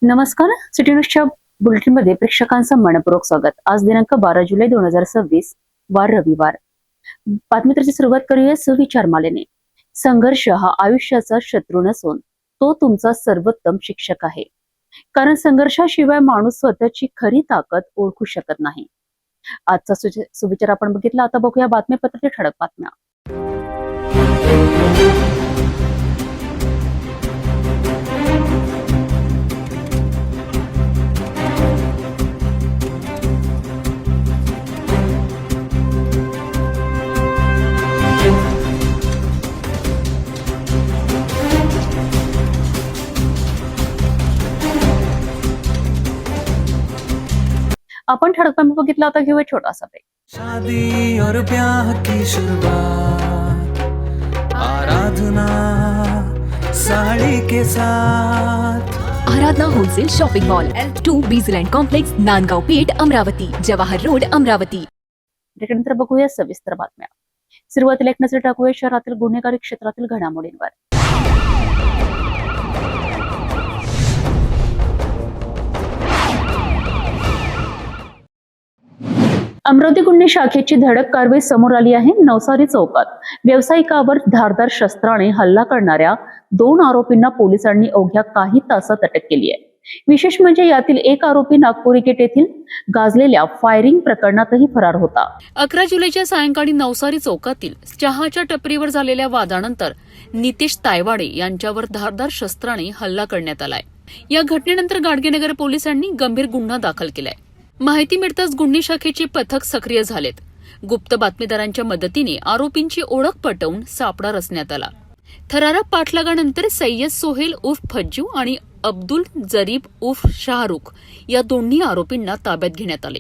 नमस्कार. सिटी न्यूजच्या बुलेटिनमध्ये प्रेक्षकांचं मनपूर्वक स्वागत. आज दिनांक 12 जुलै 2026 वार रविवार. बातमीची सुरुवात करूया सुविचार मालेने. संघर्ष हा आयुष्याचा शत्रू नसून तो तुमचा सर्वोत्तम शिक्षक आहे, कारण संघर्षाशिवाय माणूस स्वतःची खरी ताकद ओळखू शकत नाही. आजचा सुविचार आपण बघितला. आता बघूया बातमीपत्रातील ठळक बातम्या. आपण ठळक बातमी बघितला. आता घेऊया छोटासा ब्रेक. शादी और ब्याह की शुरुआत आराधना साड़ी के साथ. Aradhana wholesale shopping mall L2 बीझलँड कॉम्प्लेक्स, नांदगाव पेठ, अमरावती, जवाहर रोड, अमरावती. त्यानंतर बघूया सविस्तर बातम्या. सुरुवातीला एक नजर टाकूया शहरातील गुन्हेगारी क्षेत्रातील घडामोडींवर. अमरावती गुन्हे शाखेची धडक कारवाई समोर आली आहे. नवसारी चौकात व्यावसायिकावर धारदार शस्त्राने हल्ला करणाऱ्या 2 आरोपींना पोलिसांनी अवघ्या काही तासात अटक केली आहे. विशेष म्हणजे यातील एक आरोपी नागपुरी गेट येथील गाजलेल्या फायरिंग प्रकरणातही फरार होता. 11 जुलैच्या सायंकाळी नवसारी चौकातील चहाच्या टपरीवर झालेल्या वादानंतर नितेश तायवाडे यांच्यावर धारदार शस्त्राने हल्ला करण्यात आलाय. या घटनेनंतर गाडगेनगर पोलिसांनी गंभीर गुन्हा दाखल केलाय. माहिती मिळताच गुन्हे शाखेचे पथक सक्रिय झालेत. गुप्त बातमीदारांच्या मदतीने आरोपींची ओळख पटवून सापळा रचण्यात आला. थरारक पाठलागानंतर सय्यद सोहेल उर्फ फज्जू आणि अब्दुल जरीब उर्फ शाहरुख या दोन्ही आरोपींना ताब्यात घेण्यात आले.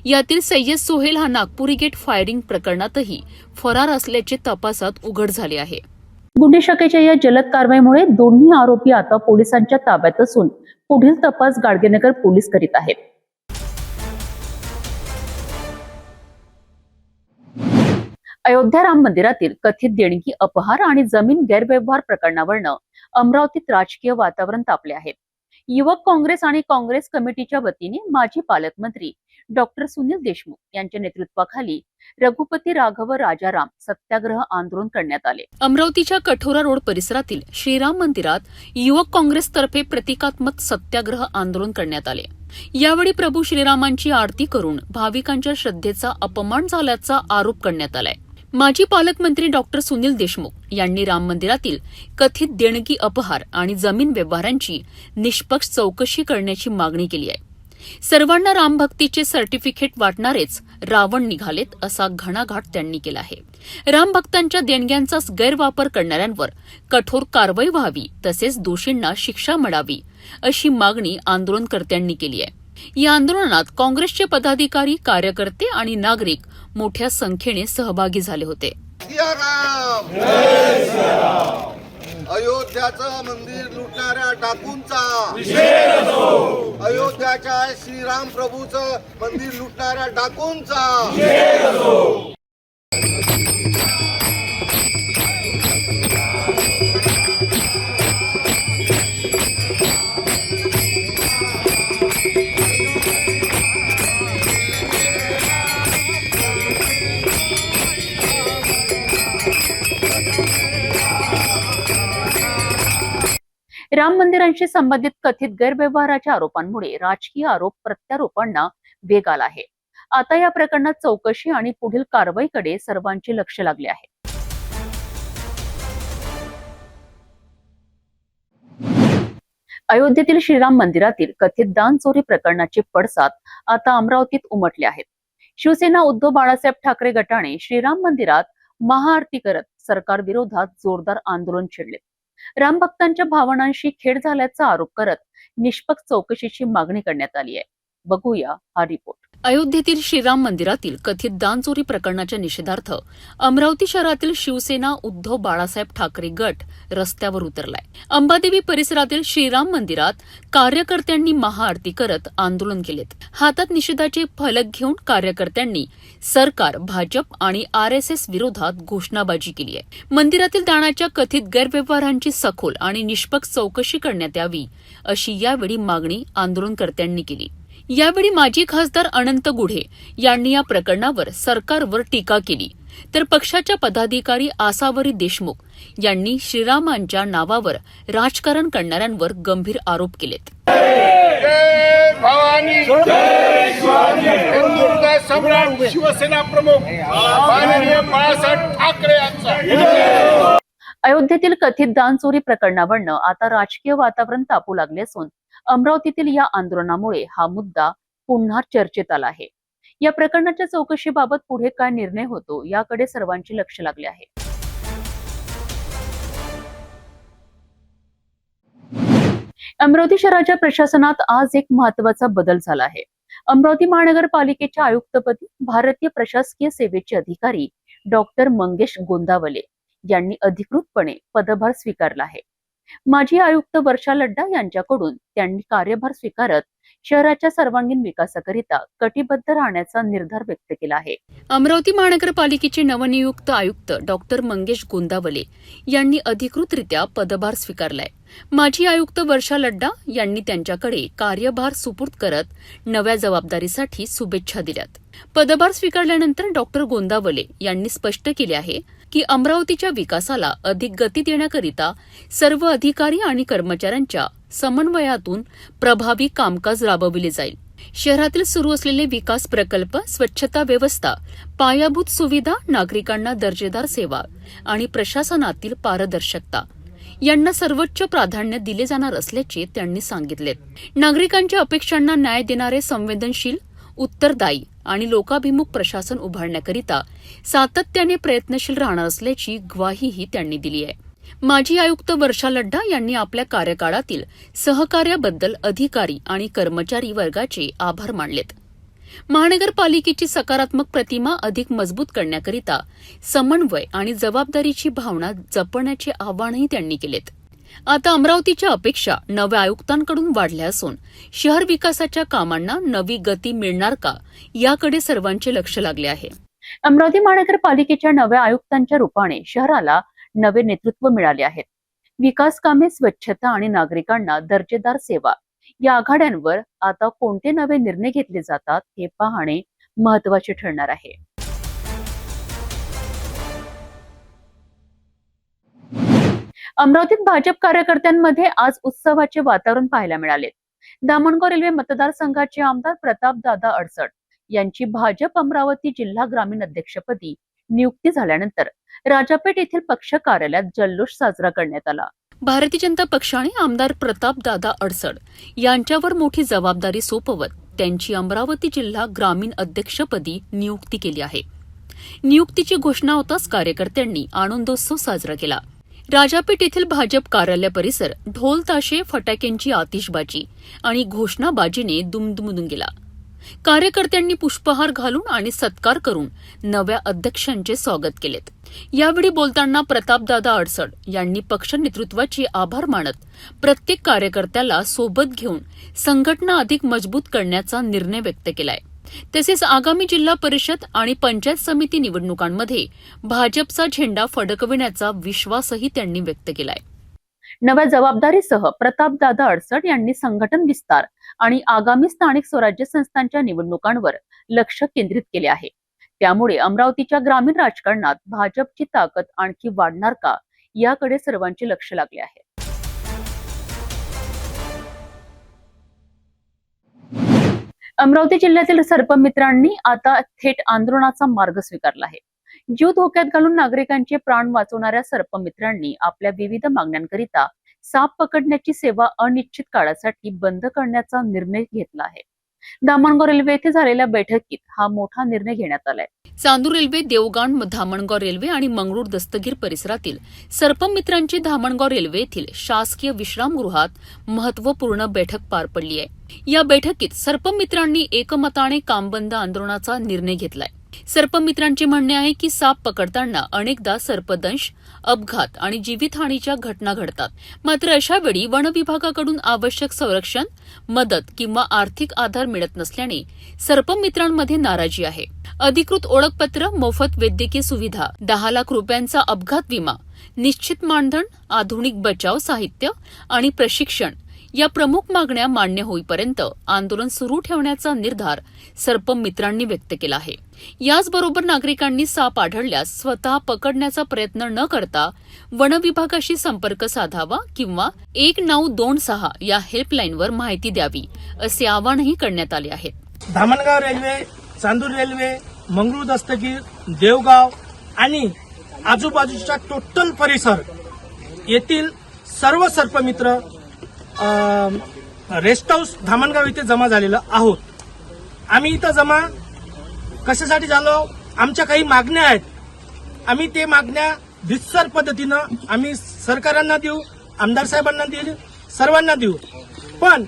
यातील सय्यद सोहेल हा नागपुरी गेट फायरिंग प्रकरणातही फरार असल्याचे तपासात उघड झाले आहे. गुन्हे शाखेच्या या जलद कारवाईमुळे दोन्ही आरोपी आता पोलिसांच्या ताब्यात असून पुढील तपास गाडगेनगर पोलीस करीत आहेत. अयोध्या राम मंदिरातील कथित देणगी अपहार आणि जमीन गैरव्यवहार प्रकरणावरनं अमरावतीत राजकीय वातावरण तापले आहे. युवक काँग्रेस आणि काँग्रेस कमिटीच्या वतीने माजी पालकमंत्री डॉक्टर सुनील देशमुख यांच्या नेतृत्वाखाली रघुपती राघव राजाराम सत्याग्रह आंदोलन करण्यात आले. अमरावतीच्या कठोरा रोड परिसरातील श्रीराम मंदिरात युवक काँग्रेसतर्फे प्रतिकात्मक सत्याग्रह आंदोलन करण्यात आले. यावेळी प्रभू श्रीरामांची आरती करून भाविकांच्या श्रद्धेचा अपमान झाल्याचा आरोप करण्यात आलाय. माजी पालकमंत्री डॉक्टर सुनील देशमुख यांनी राम मंदिरातील कथित देणगी अपहार आणि जमीन व्यवहारांची निष्पक्ष चौकशी करण्याची मागणी केली आहे. सर्वांना रामभक्तीचे सर्टिफिकेट वाटणारेच रावण निघालेत असा घणाघात त्यांनी केला आहे. रामभक्तांच्या देणग्यांचा गैरवापर करणाऱ्यांवर कठोर कारवाई व्हावी तसेच दोषींना शिक्षा मिळावी अशी मागणी आंदोलनकर्त्यांनी केली आहे. या आंदोलनात काँग्रेसचे पदाधिकारी, कार्यकर्ते आणि नागरिक मोठ्या संख्येने सहभागी झाले होते. अयोध्याचं मंदिर लुटणाऱ्या डाकूंचा, अयोध्याच्या श्रीराम प्रभूचं मंदिर लुटणाऱ्या डाकूंचा. राम मंदिरांशी संबंधित कथित गैरव्यवहाराच्या आरोपांमुळे राजकीय आरोप प्रत्यारोपांना वेग आला आहे. आता या प्रकरणात चौकशी आणि पुढील कारवाईकडे सर्वांचे लक्ष लागले आहे. अयोध्येतील श्रीराम मंदिरातील कथित दान चोरी प्रकरणाचे पडसाद आता अमरावतीत उमटले आहेत. शिवसेना उद्धव बाळासाहेब ठाकरे गटाने श्रीराम मंदिरात महाआरती करत सरकार विरोधात जोरदार आंदोलन छेडले. रामभक्तांच्या भावनांशी खेळ झाल्याचा आरोप करत निष्पक्ष चौकशीची मागणी करण्यात आली आहे. बघूया हा रिपोर्ट. अयोध्येतील श्रीराम मंदिरातील कथित दानचोरी प्रकरणाच्या निषेधार्थ अमरावती शहरातील शिवसेना उद्धव बाळासाहेब ठाकरे गट रस्त्यावर उतरलाय. अंबादेवी परिसरातील श्रीराम मंदिरात कार्यकर्त्यांनी महाआरती करत आंदोलन केलेत. हातात निषेधाचे फलक घेऊन कार्यकर्त्यांनी सरकार, भाजप आणि आरएसएस विरोधात घोषणाबाजी केली आहे. मंदिरातील दानाच्या कथित गैरव्यवहारांची सखोल आणि निष्पक्ष चौकशी करण्यात यावी अशी यावेळी मागणी आंदोलनकर्त्यांनी केली. यावेळी माजी खासदार अनंत गुढे यांनी या प्रकरणावर सरकारवर टीका केली, तर पक्षाच्या पदाधिकारी आसावरी देशमुख यांनी श्रीरामांच्या नावावर राजकारण करणाऱ्यांवर गंभीर आरोप केलेत. जय भवानी, हिंदुत्व सम्राट शिवसेना प्रमुख माननीय बाळासाहेब ठाकरे यांचा. अयोध्येतील कथित दानचोरी प्रकरणावरनं आता राजकीय वातावरण तापू लागले असून अमरावतीतील या आंदोलनामुळे हा मुद्दा पुन्हा चर्चेत आला आहे. या प्रकरणाच्या चौकशीबाबत पुढे काय निर्णय होतो याकडे सर्वांचे लक्ष लागले आहे. अमरावती शहराच्या प्रशासनात आज एक महत्त्वाचा बदल झाला आहे. अमरावती महानगरपालिकेच्या आयुक्तपदी भारतीय प्रशासकीय सेवेचे अधिकारी डॉक्टर मंगेश गोंदावले यांनी अधिकृतपणे पदभार स्वीकारला आहे. माजी आयुक्त वर्षा लड्डा यांच्याकडून त्यांनी कार्यभार स्वीकारत शहराच्या सर्वांगीण विकासाकरिता कटिबद्ध राहण्याचा निर्धार व्यक्त केला आहे. अमरावती महानगरपालिकेचे नवनियुक्त आयुक्त डॉक्टर मंगेश गोंदावले यांनी अधिकृतरित्या पदभार स्वीकारलाय. माजी आयुक्त वर्षा लड्डा यांनी त्यांच्याकडे कार्यभार सुपूर्द करत नव्या जबाबदारीसाठी शुभेच्छा दिल्यात. पदभार स्वीकारल्यानंतर डॉक्टर गोंदावले यांनी स्पष्ट केले आहे की अमरावतीच्या विकासाला अधिक गती देण्याकरिता सर्व अधिकारी आणि कर्मचाऱ्यांच्या समन्वयातून प्रभावी कामकाज राबविले जाईल. शहरातील सुरू असलेले विकास प्रकल्प, स्वच्छता व्यवस्था, पायाभूत सुविधा, नागरिकांना दर्जेदार सेवा आणि प्रशासनातील पारदर्शकता यांना सर्वोच्च प्राधान्य दिले जाणार असल्याचे त्यांनी सांगितले. नागरिकांच्या अपेक्षांना न्याय देणारे संवेदनशील, उत्तरदायी आणि लोकाभिमुख प्रशासन उभारण्याकरिता सातत्याने प्रयत्नशील राहणार असल्याची ग्वाहीही त्यांनी दिली आहे. माजी आयुक्त वर्षा लड्डा यांनी आपल्या कार्यकाळातील सहकार्याबद्दल अधिकारी आणि कर्मचारी वर्गाचे आभार मानलेत. महानगरपालिकेची सकारात्मक प्रतिमा अधिक मजबूत करण्याकरिता समन्वय आणि जबाबदारीची भावना जपण्याचे आवाहनही त्यांनी केलेत. आता अमरावतीच्या अपेक्षा नव्या आयुक्तांकडून वाढल्या असून शहर विकासाच्या कामांना नवी गती मिळणार का याकडे सर्वांचे लक्ष लागले आहे. अमरावती महानगरपालिकेच्या नव्या आयुक्तांच्या रूपाने शहराला नवे नेतृत्व मिळाले आहे. विकास कामे, स्वच्छता आणि नागरिकांना दर्जेदार सेवा या आघाड्यांवर आता कोणते नवे निर्णय घेतले जातात हे पाहणे महत्त्वाचे ठरणार आहे. अमरावतीत भाजप कार्यकर्त्यांमध्ये आज उत्सवाचे वातावरण पाहायला मिळाले. धामणगाव रेल्वे मतदारसंघाचे आमदार प्रतापदादा अडसड यांची भाजप अमरावती जिल्हा ग्रामीण अध्यक्षपदी नियुक्ती झाल्यानंतर राजापेठ येथील पक्ष कार्यालयात जल्लोष साजरा करण्यात आला. भारतीय जनता पक्षाने आमदार प्रतापदादा अडसड यांच्यावर मोठी जबाबदारी सोपवत त्यांची अमरावती जिल्हा ग्रामीण अध्यक्षपदी नियुक्ती केली आहे. नियुक्तीची घोषणा होताच कार्यकर्त्यांनी आनंदोत्सव साजरा केला. राजापेठ येथील भाजप कार्यालय परिसर ढोल ताशे, फटाक्यांची आतिषबाजी आणि घोषणाबाजीने दुमदुमून गेला. कार्यकर्त्यांनी पुष्पहार घालून आणि सत्कार करून नव्या अध्यक्षांचे स्वागत केलेत. यावेळी बोलताना प्रतापदादा अडसड यांनी पक्ष नेतृत्वाचे आभार मानत प्रत्येक कार्यकर्त्याला सोबत घेऊन संघटना अधिक मजबूत करण्याचा निर्णय व्यक्त केलाय. तसेच आगामी जिल्हा परिषद आणि पंचायत समिती निवडणुकांमध्ये भाजपचा झेंडा फडकविण्याचा विश्वासही त्यांनी व्यक्त केलाय. नव्या जबाबदारीसह प्रतापदादा अडसड यांनी संघटन विस्तार आणि आगामी स्थानिक स्वराज्य संस्थांच्या निवडणुकांवर लक्ष केंद्रित केले आहे. त्यामुळे अमरावतीच्या ग्रामीण राजकारणात भाजपची ताकद आणखी वाढणार का याकडे सर्वांचे लक्ष लागले आहे. अमरावती जिल्ह्यातील सर्पमित्रांनी आता थेट आंदोलनाचा मार्ग स्वीकारला आहे. जीव धोक्यात घालून नागरिकांचे प्राण वाचवणाऱ्या सर्पमित्रांनी आपल्या विविध मागण्यांकरिता साप पकडण्याची सेवा अनिश्चित काळासाठी बंद करण्याचा निर्णय घेतला आहे. धामणगाव रेल्वे येथे झालेल्या बैठकीत हा मोठा निर्णय घेण्यात आलाय. चांदूर रेल्वे, देवगाण, धामणगाव रेल्वे आणि मंगळूर दस्तगीर परिसरातील सर्पमित्रांची धामणगाव रेल्वे येथील शासकीय विश्रामगृहात महत्वपूर्ण बैठक पार पडली आहे. या बैठकीत सर्पमित्रांनी एकमताने कामबंद आंदोलनाचा निर्णय घेतलाय. सर्पमित्रांचे म्हणणे आहे की साप पकडताना अनेकदा सर्पदंश, अपघात आणि जीवितहानीच्या घटना घडतात. मात्र अशा वेळी वन विभागाकडून आवश्यक संरक्षण, मदत किंवा आर्थिक आधार मिळत नसल्याने सर्पमित्रांमध्ये नाराजी आहे. अधिकृत ओळखपत्र, मोफत वैद्यकीय सुविधा, 10 लाख रुपयांचा अपघात विमा, निश्चित मानधन, आधुनिक बचाव साहित्य आणि प्रशिक्षण या प्रमुख मागण्या मान्य होईपर्यंत आंदोलन सुरू ठेवण्याचा निर्धार सर्पमित्रांनी व्यक्त केला आहे. याचबरोबर नागरिकांनी साप आढळल्यास स्वतः पकडण्याचा प्रयत्न न करता वन विभागाशी संपर्क साधावा किंवा 1926 या हेल्पलाईनवर माहिती द्यावी असे आवाहनही करण्यात आले आहे. धामणगाव रेल्वे, चांदूर रेल्वे, मंगरूळ दस्तगीर, देवगाव आणि आजूबाजूचा टोटल परिसर येथील सर्व सर्पमित्र रेस्ट हाऊस धामणगाव इथे जमा झालेलं आहोत. आम्ही इथं जमा कशासाठी झालो? आमच्या काही मागण्या आहेत. आम्ही ते मागण्या रीतसर पद्धतीनं आम्ही सरकारांना देऊ, आमदार साहेबांना देऊ, सर्वांना देऊ. पण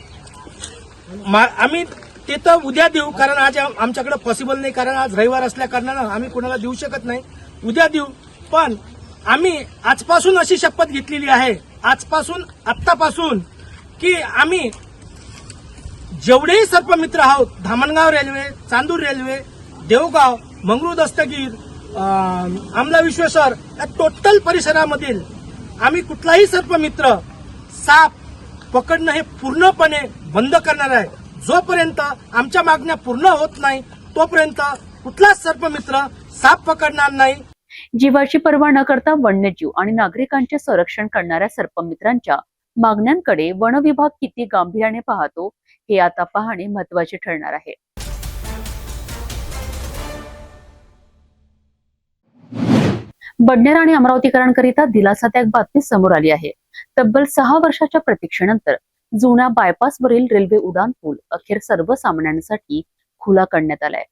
आम्ही ते तर उद्या देऊ, कारण आज आमच्याकडे पॉसिबल नाही, कारण आज रविवार असल्या कारणानं आम्ही कोणाला देऊ शकत नाही. उद्या देऊ. पण आम्ही आजपासून अशी शपथ घेतलेली आहे, आत्तापासून की आम्ही जेवढेही सर्पमित्र आहोत, धामणगाव रेल्वे, चांदूर रेल्वे, देवगाव, मंगरूळ दस्तगीर, आमला विश्वेश्वर या टोटल परिसरामधील आम्ही कुठलाही सर्पमित्र साप पकडणं हे पूर्णपणे बंद करणार आहे. जोपर्यंत आमच्या मागण्या पूर्ण होत नाही तोपर्यंत कुठलाच सर्पमित्र साप पकडणार नाही. जीवाची पर्वा न करता वन्यजीव आणि नागरिकांचे संरक्षण करणाऱ्या सर्पमित्रांच्या मागण्यांकडे वन विभाग किती गांभीर्याने पाहतो हे आता पाहणे महत्त्वाचे ठरणार आहे. बडनेरा आणि अमरावतीकरांकरिता दिलासादायक बातमी समोर आली आहे. तब्बल 6 वर्षाच्या प्रतीक्षेनंतर जुन्या बायपासवरील रेल्वे उड्डाणपूल अखेर सर्वसामान्यांसाठी खुला करण्यात आलाय.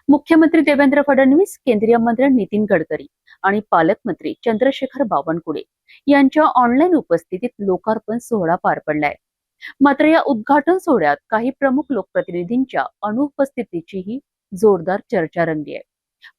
मुख्यमंत्री देवेंद्र फडणवीस, केंद्रीय मंत्री नितीन गडकरी आणि पालकमंत्री चंद्रशेखर बावनकुळे यांच्या ऑनलाईन उपस्थितीत लोकार्पण सोहळा पार पडलाय. मात्र या उद्घाटन सोहळ्यात काही प्रमुख लोकप्रतिनिधींच्या अनुपस्थितीचीही जोरदार चर्चा रंगली आहे.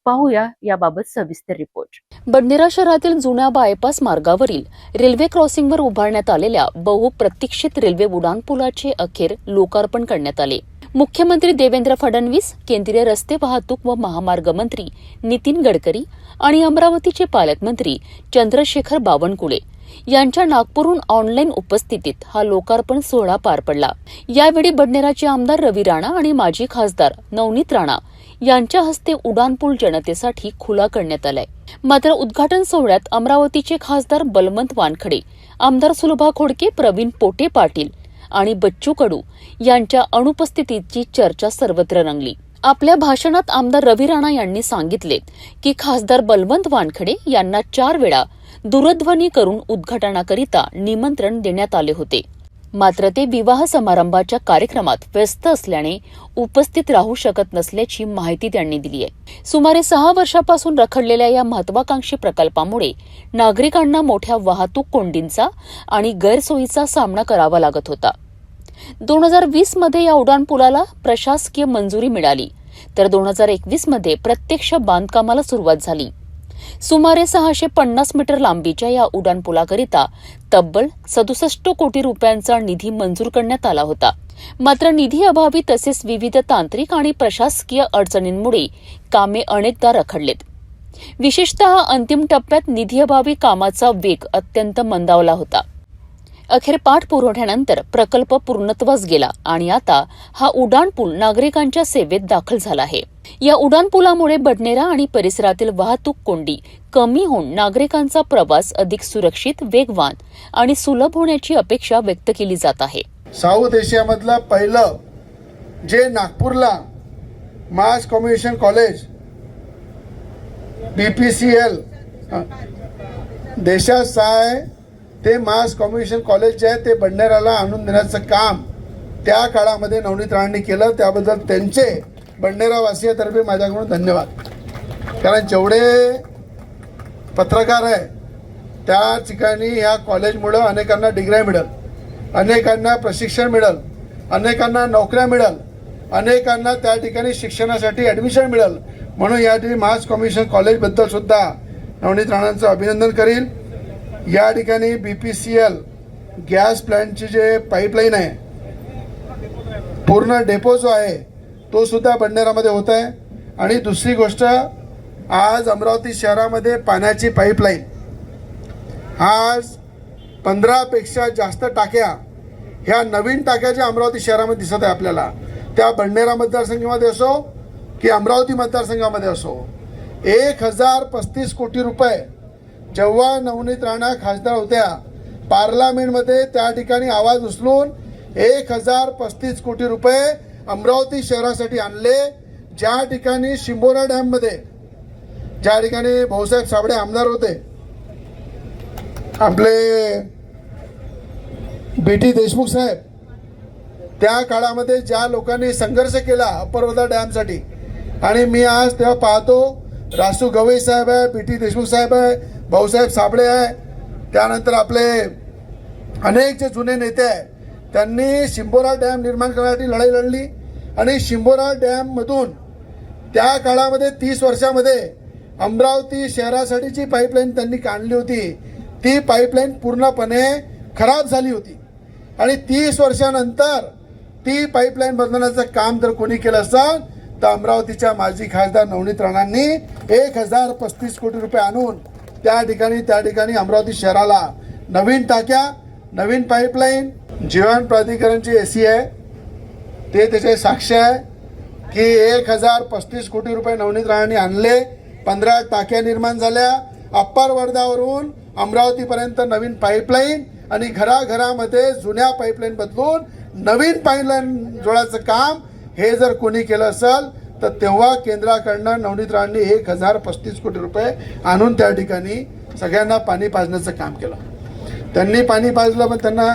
पाहूया याबाबत सविस्तर रिपोर्ट. बडनेरा शहरातील जुन्या बायपास मार्गावरील रेल्वे क्रॉसिंगवर उभारण्यात आलेल्या बहुप्रतीक्षित रेल्वे उड्डाणपुलाचे अखेर लोकार्पण करण्यात आले. मुख्यमंत्री देवेंद्र फडणवीस, केंद्रीय रस्ते वाहतूक व महामार्ग मंत्री नितीन गडकरी आणि अमरावतीचे पालकमंत्री चंद्रशेखर बावनकुळे यांच्या नागपूरहून ऑनलाईन उपस्थितीत हा लोकार्पण सोहळा पार पडला. यावेळी बडनेराचे आमदार रवी राणा आणि माजी खासदार नवनीत राणा यांच्या हस्ते उड्डाणपूल जनतेसाठी खुला करण्यात आलाय. मात्र उद्घाटन सोहळ्यात अमरावतीचे खासदार बलवंत वानखडे, आमदार सुलभा खोडके, प्रवीण पोटे पाटील आणि बच्चू कडू यांच्या अनुपस्थितीची चर्चा सर्वत्र रंगली. आपल्या भाषणात आमदार रवी राणा यांनी सांगितले की खासदार बलवंत वानखडे यांना 4 वेळा दूरध्वनी करून उद्घाटनाकरिता निमंत्रण देण्यात आले होते. मात्र ते विवाह समारंभाच्या कार्यक्रमात व्यस्त असल्याने उपस्थित राहू शकत नसल्याची माहिती त्यांनी दिली आहे. सुमारे 6 वर्षापासून रखडलेल्या या महत्वाकांक्षी प्रकल्पामुळे नागरिकांना मोठ्या वाहतूक कोंडींचा आणि गैरसोयीचा सामना करावा लागत होता. 2020 मध्ये या उड्डाणपुलाला प्रशासकीय मंजुरी मिळाली, तर 2021 मध्ये प्रत्यक्ष बांधकामाला सुरुवात झाली. सुमारे 650 मीटर लांबीच्या या उड्डाणपुलाकरिता तब्बल 67 कोटी रुपयांचा निधी मंजूर करण्यात आला होता. मात्र निधी अभावी तसेच विविध तांत्रिक आणि प्रशासकीय अडचणींमुळे कामे अनेकदा रखडलेत. विशेषतः अंतिम टप्प्यात निधी अभावी कामाचा वेग अत्यंत मंदावला होता. अखेर पाठपुराव्यानंतर प्रकल्प पूर्णत्वास गेला आणि आता हा उड्डाणपूल नागरिकांच्या सेवेत दाखल झाला आहे. या उड्डाणपुलामुळे बडनेरा आणि परिसरातील वाहतूक कोंडी कमी होऊन नागरिकांचा प्रवास अधिक सुरक्षित, वेगवान आणि सुलभ होण्याची अपेक्षा व्यक्त केली जात आहे. साऊथ एशियामधलं पहिलं जे नागपूरला मास कम्युनिकेशन कॉलेज BPCL देशात 6 ते मास कम्युनिकेशन कॉलेज जे आहे ते बडनेराला आणून देण्याचं काम त्या काळामध्ये नवनीत राणांनी केलं. त्याबद्दल त्यांचे बडनेरावासियातर्फे माझ्याकडून धन्यवाद. कारण जेवढे पत्रकार आहे त्या ठिकाणी ह्या कॉलेजमुळं अनेकांना डिग्र्या मिळेल, अनेकांना प्रशिक्षण मिळेल, अनेकांना नोकऱ्या मिळेल, अनेकांना त्या ठिकाणी शिक्षणासाठी ॲडमिशन मिळेल. म्हणून या ठिकाणी महाराज कॉम्युनिकेशन कॉलेजबद्दल सुद्धा नवनीत राणांचं अभिनंदन करील. या ठिकाणी BPCL गॅस प्लॅन्टची जे पाईपलाईन आहे, पूर्ण डेपो जो आहे तो सुद्धा बडनेरामध्ये होत आहे. आणि दुसरी गोष्ट, आज अमरावती शहरामध्ये पाण्याची पाईपलाईन, आज 15पेक्षा जास्त टाक्या, ह्या नवीन टाक्या ज्या अमरावती शहरामध्ये दिसत आहे आपल्याला, त्या बडनेरा मतदारसंघामध्ये असो की अमरावती मतदारसंघामध्ये असो, 1035 कोटी रुपये जेव्हा नवनीत राणा खासदार होत्या पार्लमेंटमध्ये, त्या ठिकाणी आवाज उचलून 1035 कोटी रुपये अमरावती शहरासाठी आणले. ज्या ठिकाणी शिंबोरा डॅममध्ये, ज्या ठिकाणी भाऊसाहेब साबळे आमदार होते, आपले BT देशमुख साहेब, त्या काळामध्ये ज्या लोकांनी संघर्ष केला अप्पर वर्धा डॅमसाठी, आणि मी आज तेव्हा पाहतो रासू गवई साहेब आहे, BT देशमुख साहेब आहे, भाऊसाहेब साबळे आहे, त्यानंतर आपले अनेक जे जुने नेते आहे, त्यांनी शिंबोरा डॅम निर्माण करण्यासाठी लढाई लढली. आणि शिंबोरा डॅममधून त्या काळामध्ये 30 वर्षामध्ये अमरावती शहरासाठी जी पाईपलाईन त्यांनी काढली होती, ती पाईपलाईन पूर्णपणे खराब झाली होती. आणि 30 वर्षानंतर ती पाईपलाईन बदलण्याचं काम जर कोणी केलं असेल तर अमरावतीच्या माजी खासदार नवनीत राणांनी 1035 कोटी रुपये आणून त्या ठिकाणी अमरावती शहराला नवीन टाक्या, नवीन पाईपलाईन, जीवन प्राधिकरणची AC आहे, ते त्याचे साक्ष आहे की 1035 कोटी रुपये नवनीत राणांनी आणले. 15 टाक्या निर्माण झाल्या. अप्पर वर्धावरून अमरावतीपर्यंत नवीन पाईपलाईन, आणि घराघरामध्ये जुन्या पाईपलाईन बदलून नवीन पाईपलाईन जोडायचं काम हे जर कोणी केलं असेल तर तेव्हा केंद्राकडनं नवनीत राणांनी 1035 कोटी रुपये आणून त्या ठिकाणी सगळ्यांना पाणी पाजण्याचं काम केलं. त्यांनी पाणी पाजलं, पण त्यांना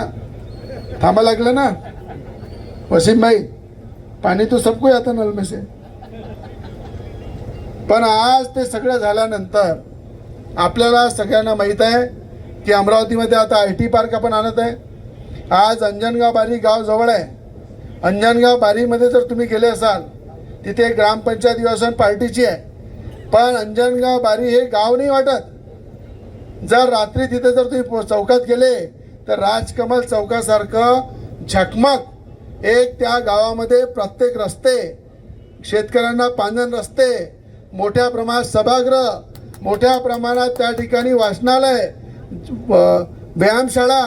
थांबा लागलं ना. वसीम भाई, पाणी तो सबको आता नल में से. पण आज ते सगळं झाल्यानंतर आपल्याला सगळ्यांना माहीत आहे की अमरावतीमध्ये आता IT पार्क आपण आणत आहे. आज अंजनगाव बारी गाव जवळ आहे. अंजनगाव बारीमध्ये जर तुम्ही गेले असाल, तिथे ग्रामपंचायत विकासन पार्टीची आहे, पण अंजनगाव बारी हे गाव नाही वाटत. जर रात्री तिथे जर तुम्ही चौकात गेले तर राजकमल चौकासारखं झकमक एक त्या गावामध्ये प्रत्येक रस्ते, शेतकऱ्यांना पांजण रस्ते, मोठ्या प्रमाणात सभागृह, मोठ्या प्रमाणात त्या ठिकाणी वाचनालय, व्यायामशाळा,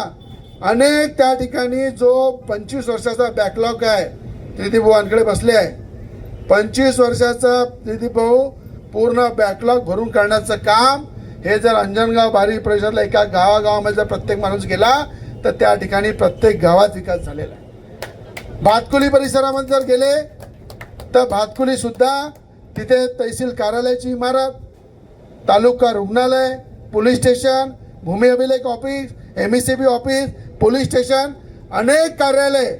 अनेक त्या ठिकाणी जो 25 वर्षाचा बॅकलॉग आहे, त्रिदीप भाऊंकडे बसले आहे, 25 वर्षाचा त्रिदीप भाऊ पूर्ण बॅकलॉग भरून काढण्याचं काम हे जर अंजनगाव बारी परिषदला एका गावागावामध्ये जर प्रत्येक माणूस गेला तर त्या ठिकाणी प्रत्येक गावात विकास झालेला आहे. भातकुली परिसरामध्ये जर गेले तर भातकुली सुद्धा तिथे तहसील कार्यालयाची इमारत, तालुका रुग्णालय, पोलीस स्टेशन, भूमी अभिलेख office, MECB office, police station, अनेक कार्यालय,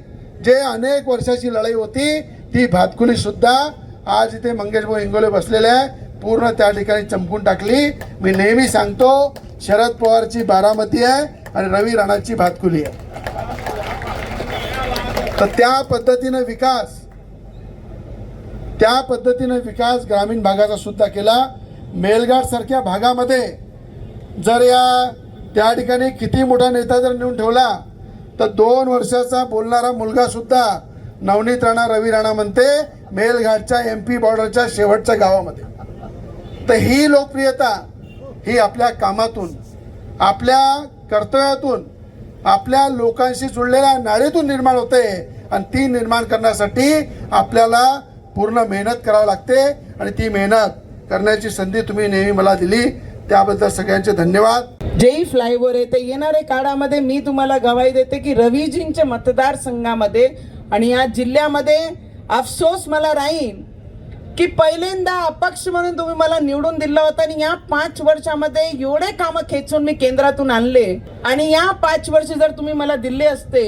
जे अनेक वर्षाची लढाई होती ती भातकुली सुद्धा आज इथे मंगेश भाऊ इंगोले बसलेले आहे, पूर्ण त्या ठिकाणी चमकून टाकली. मी नेहमी सांगतो, शरद पवारची बारामती आहे आणि रवी राणाची भातकुली आहे. तर त्या पद्धतीने विकास ग्रामीण भागाचा सुद्धा केला. मेलघाट सारख्या भागामध्ये जर त्या ठिकाणी किती मोठा नेता जर नेऊन ठेवला तर 2 वर्षाचा बोलणारा मुलगा सुद्धा नवनीत राणा, रवी राणा म्हणते मेलघाटच्या MP बॉर्डरच्या शेवटच्या गावामध्ये. तर ही लोकप्रियता ही आपल्या कामातून, आपल्या कर्तव्यातून, आपल्या लोकांशी जुळलेल्या नाळीतून निर्माण होते. आणि ती निर्माण करण्यासाठी आपल्याला पूर्ण मेहनत करावी लागते. आणि ती मेहनत करण्याची संधी तुम्ही नेहमी मला दिली, त्याबद्दल सगळ्यांचे धन्यवाद. जेही फ्लायओव्हर आहे ते येणाऱ्या काळामध्ये मी तुम्हाला गवाही देते की रवीजींच्या मतदारसंघामध्ये आणि या जिल्ह्यामध्ये अफसोस मला राहील की पहिल्यांदा अपक्ष म्हणून तुम्ही मला निवडून दिलं होतं आणि या 5 वर्षामध्ये एवढे कामं खेचून मी केंद्रातून आणले. आणि या 5 वर्ष जर तुम्ही मला दिले असते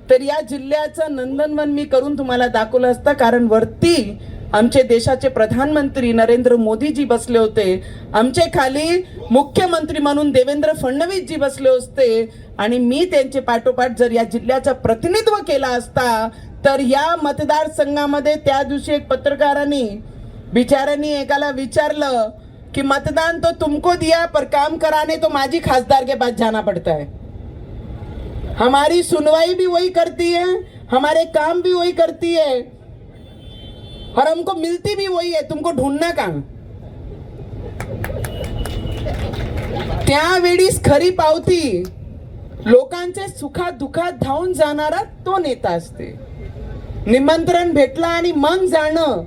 तर या जिल्ह्याचं नंदनवन मी करून तुम्हाला दाखवलं असतं. कारण वरती आमचे देशाचे प्रधानमंत्री नरेंद्र मोदीजी बसले होते, आमचे खाली मुख्यमंत्री म्हणून देवेंद्र फडणवीसजी बसले होते आणि मी त्यांचे पाठोपाठ जर या जिल्ह्याचं प्रतिनिधित्व केला असता तर या मतदारसंघामध्ये त्या दिवशी एक पत्रकारांनी बिचाऱ्यांनी एकाला विचारलं कि मतदान तो तुमको दिया पर काम कराने तो माझी खासदार के पास जाना पड़ता है। हमारी सुनवाई भी वही करती है, हमारे काम भी वही करती है और हमको मिलती भी वही है, तुमको ढूंढना कहां। त्यावेळीस खरी पावती लोकांच्या सुखात दुखात धावून जाणारा तो नेता असते। निमंत्रण भेटला आणि मग जाणं,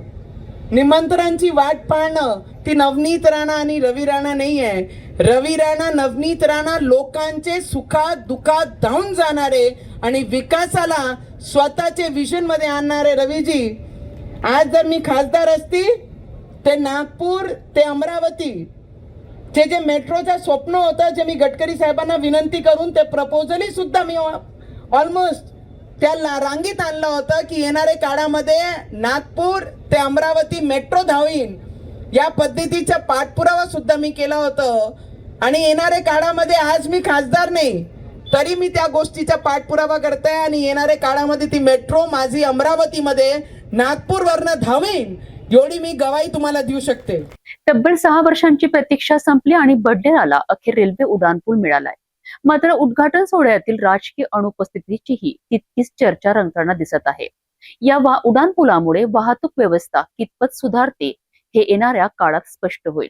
निमंत्रणाची वाट पाहणं, ती नवनीत राणा आणि रवी राणा नाही आहे। रवी राणा, नवनीत राणा लोकांचे सुखात दुखात धावून जाणारे आणि विकासाला स्वतःचे विजन मध्ये आणणारे रवीजी। आज जर मी खासदार असती ते नागपूर ते अमरावती जे मेट्रोचं स्वप्न होतं, जे मी गडकरी साहेबांना विनंती करून ते प्रपोजली सुद्धा मी ऑलमोस्ट त्या रांगीत आणलं होतं की येणाऱ्या काळामध्ये नागपूर ते अमरावती मेट्रो धावीन, या पद्धतीचा पाठपुरावा सुद्धा मी केला होतं। आणि येणाऱ्या काळामध्ये आज मी खासदार नाही तरी मी त्या गोष्टीचा पाठपुरावा करते आणि येणाऱ्या काळामध्ये ती मेट्रो माझी अमरावतीमध्ये नागपूरवरनं धावीन एवढी मी गवाही तुम्हाला देऊ शकते। तब्बल 6 वर्षांची प्रतीक्षा संपली आणि बडनेराला अखेर रेल्वे उड्डाणपूल मिळालाय। मात्र उद्घाटन सोहळ्यातील राजकीय अनुपस्थितीचीही तितकीच चर्चा रंगताना दिसत आहे। या उड्डाणपुलामुळे वाहतूक व्यवस्था कितपत सुधारते हे येणाऱ्या काळात स्पष्ट होईल।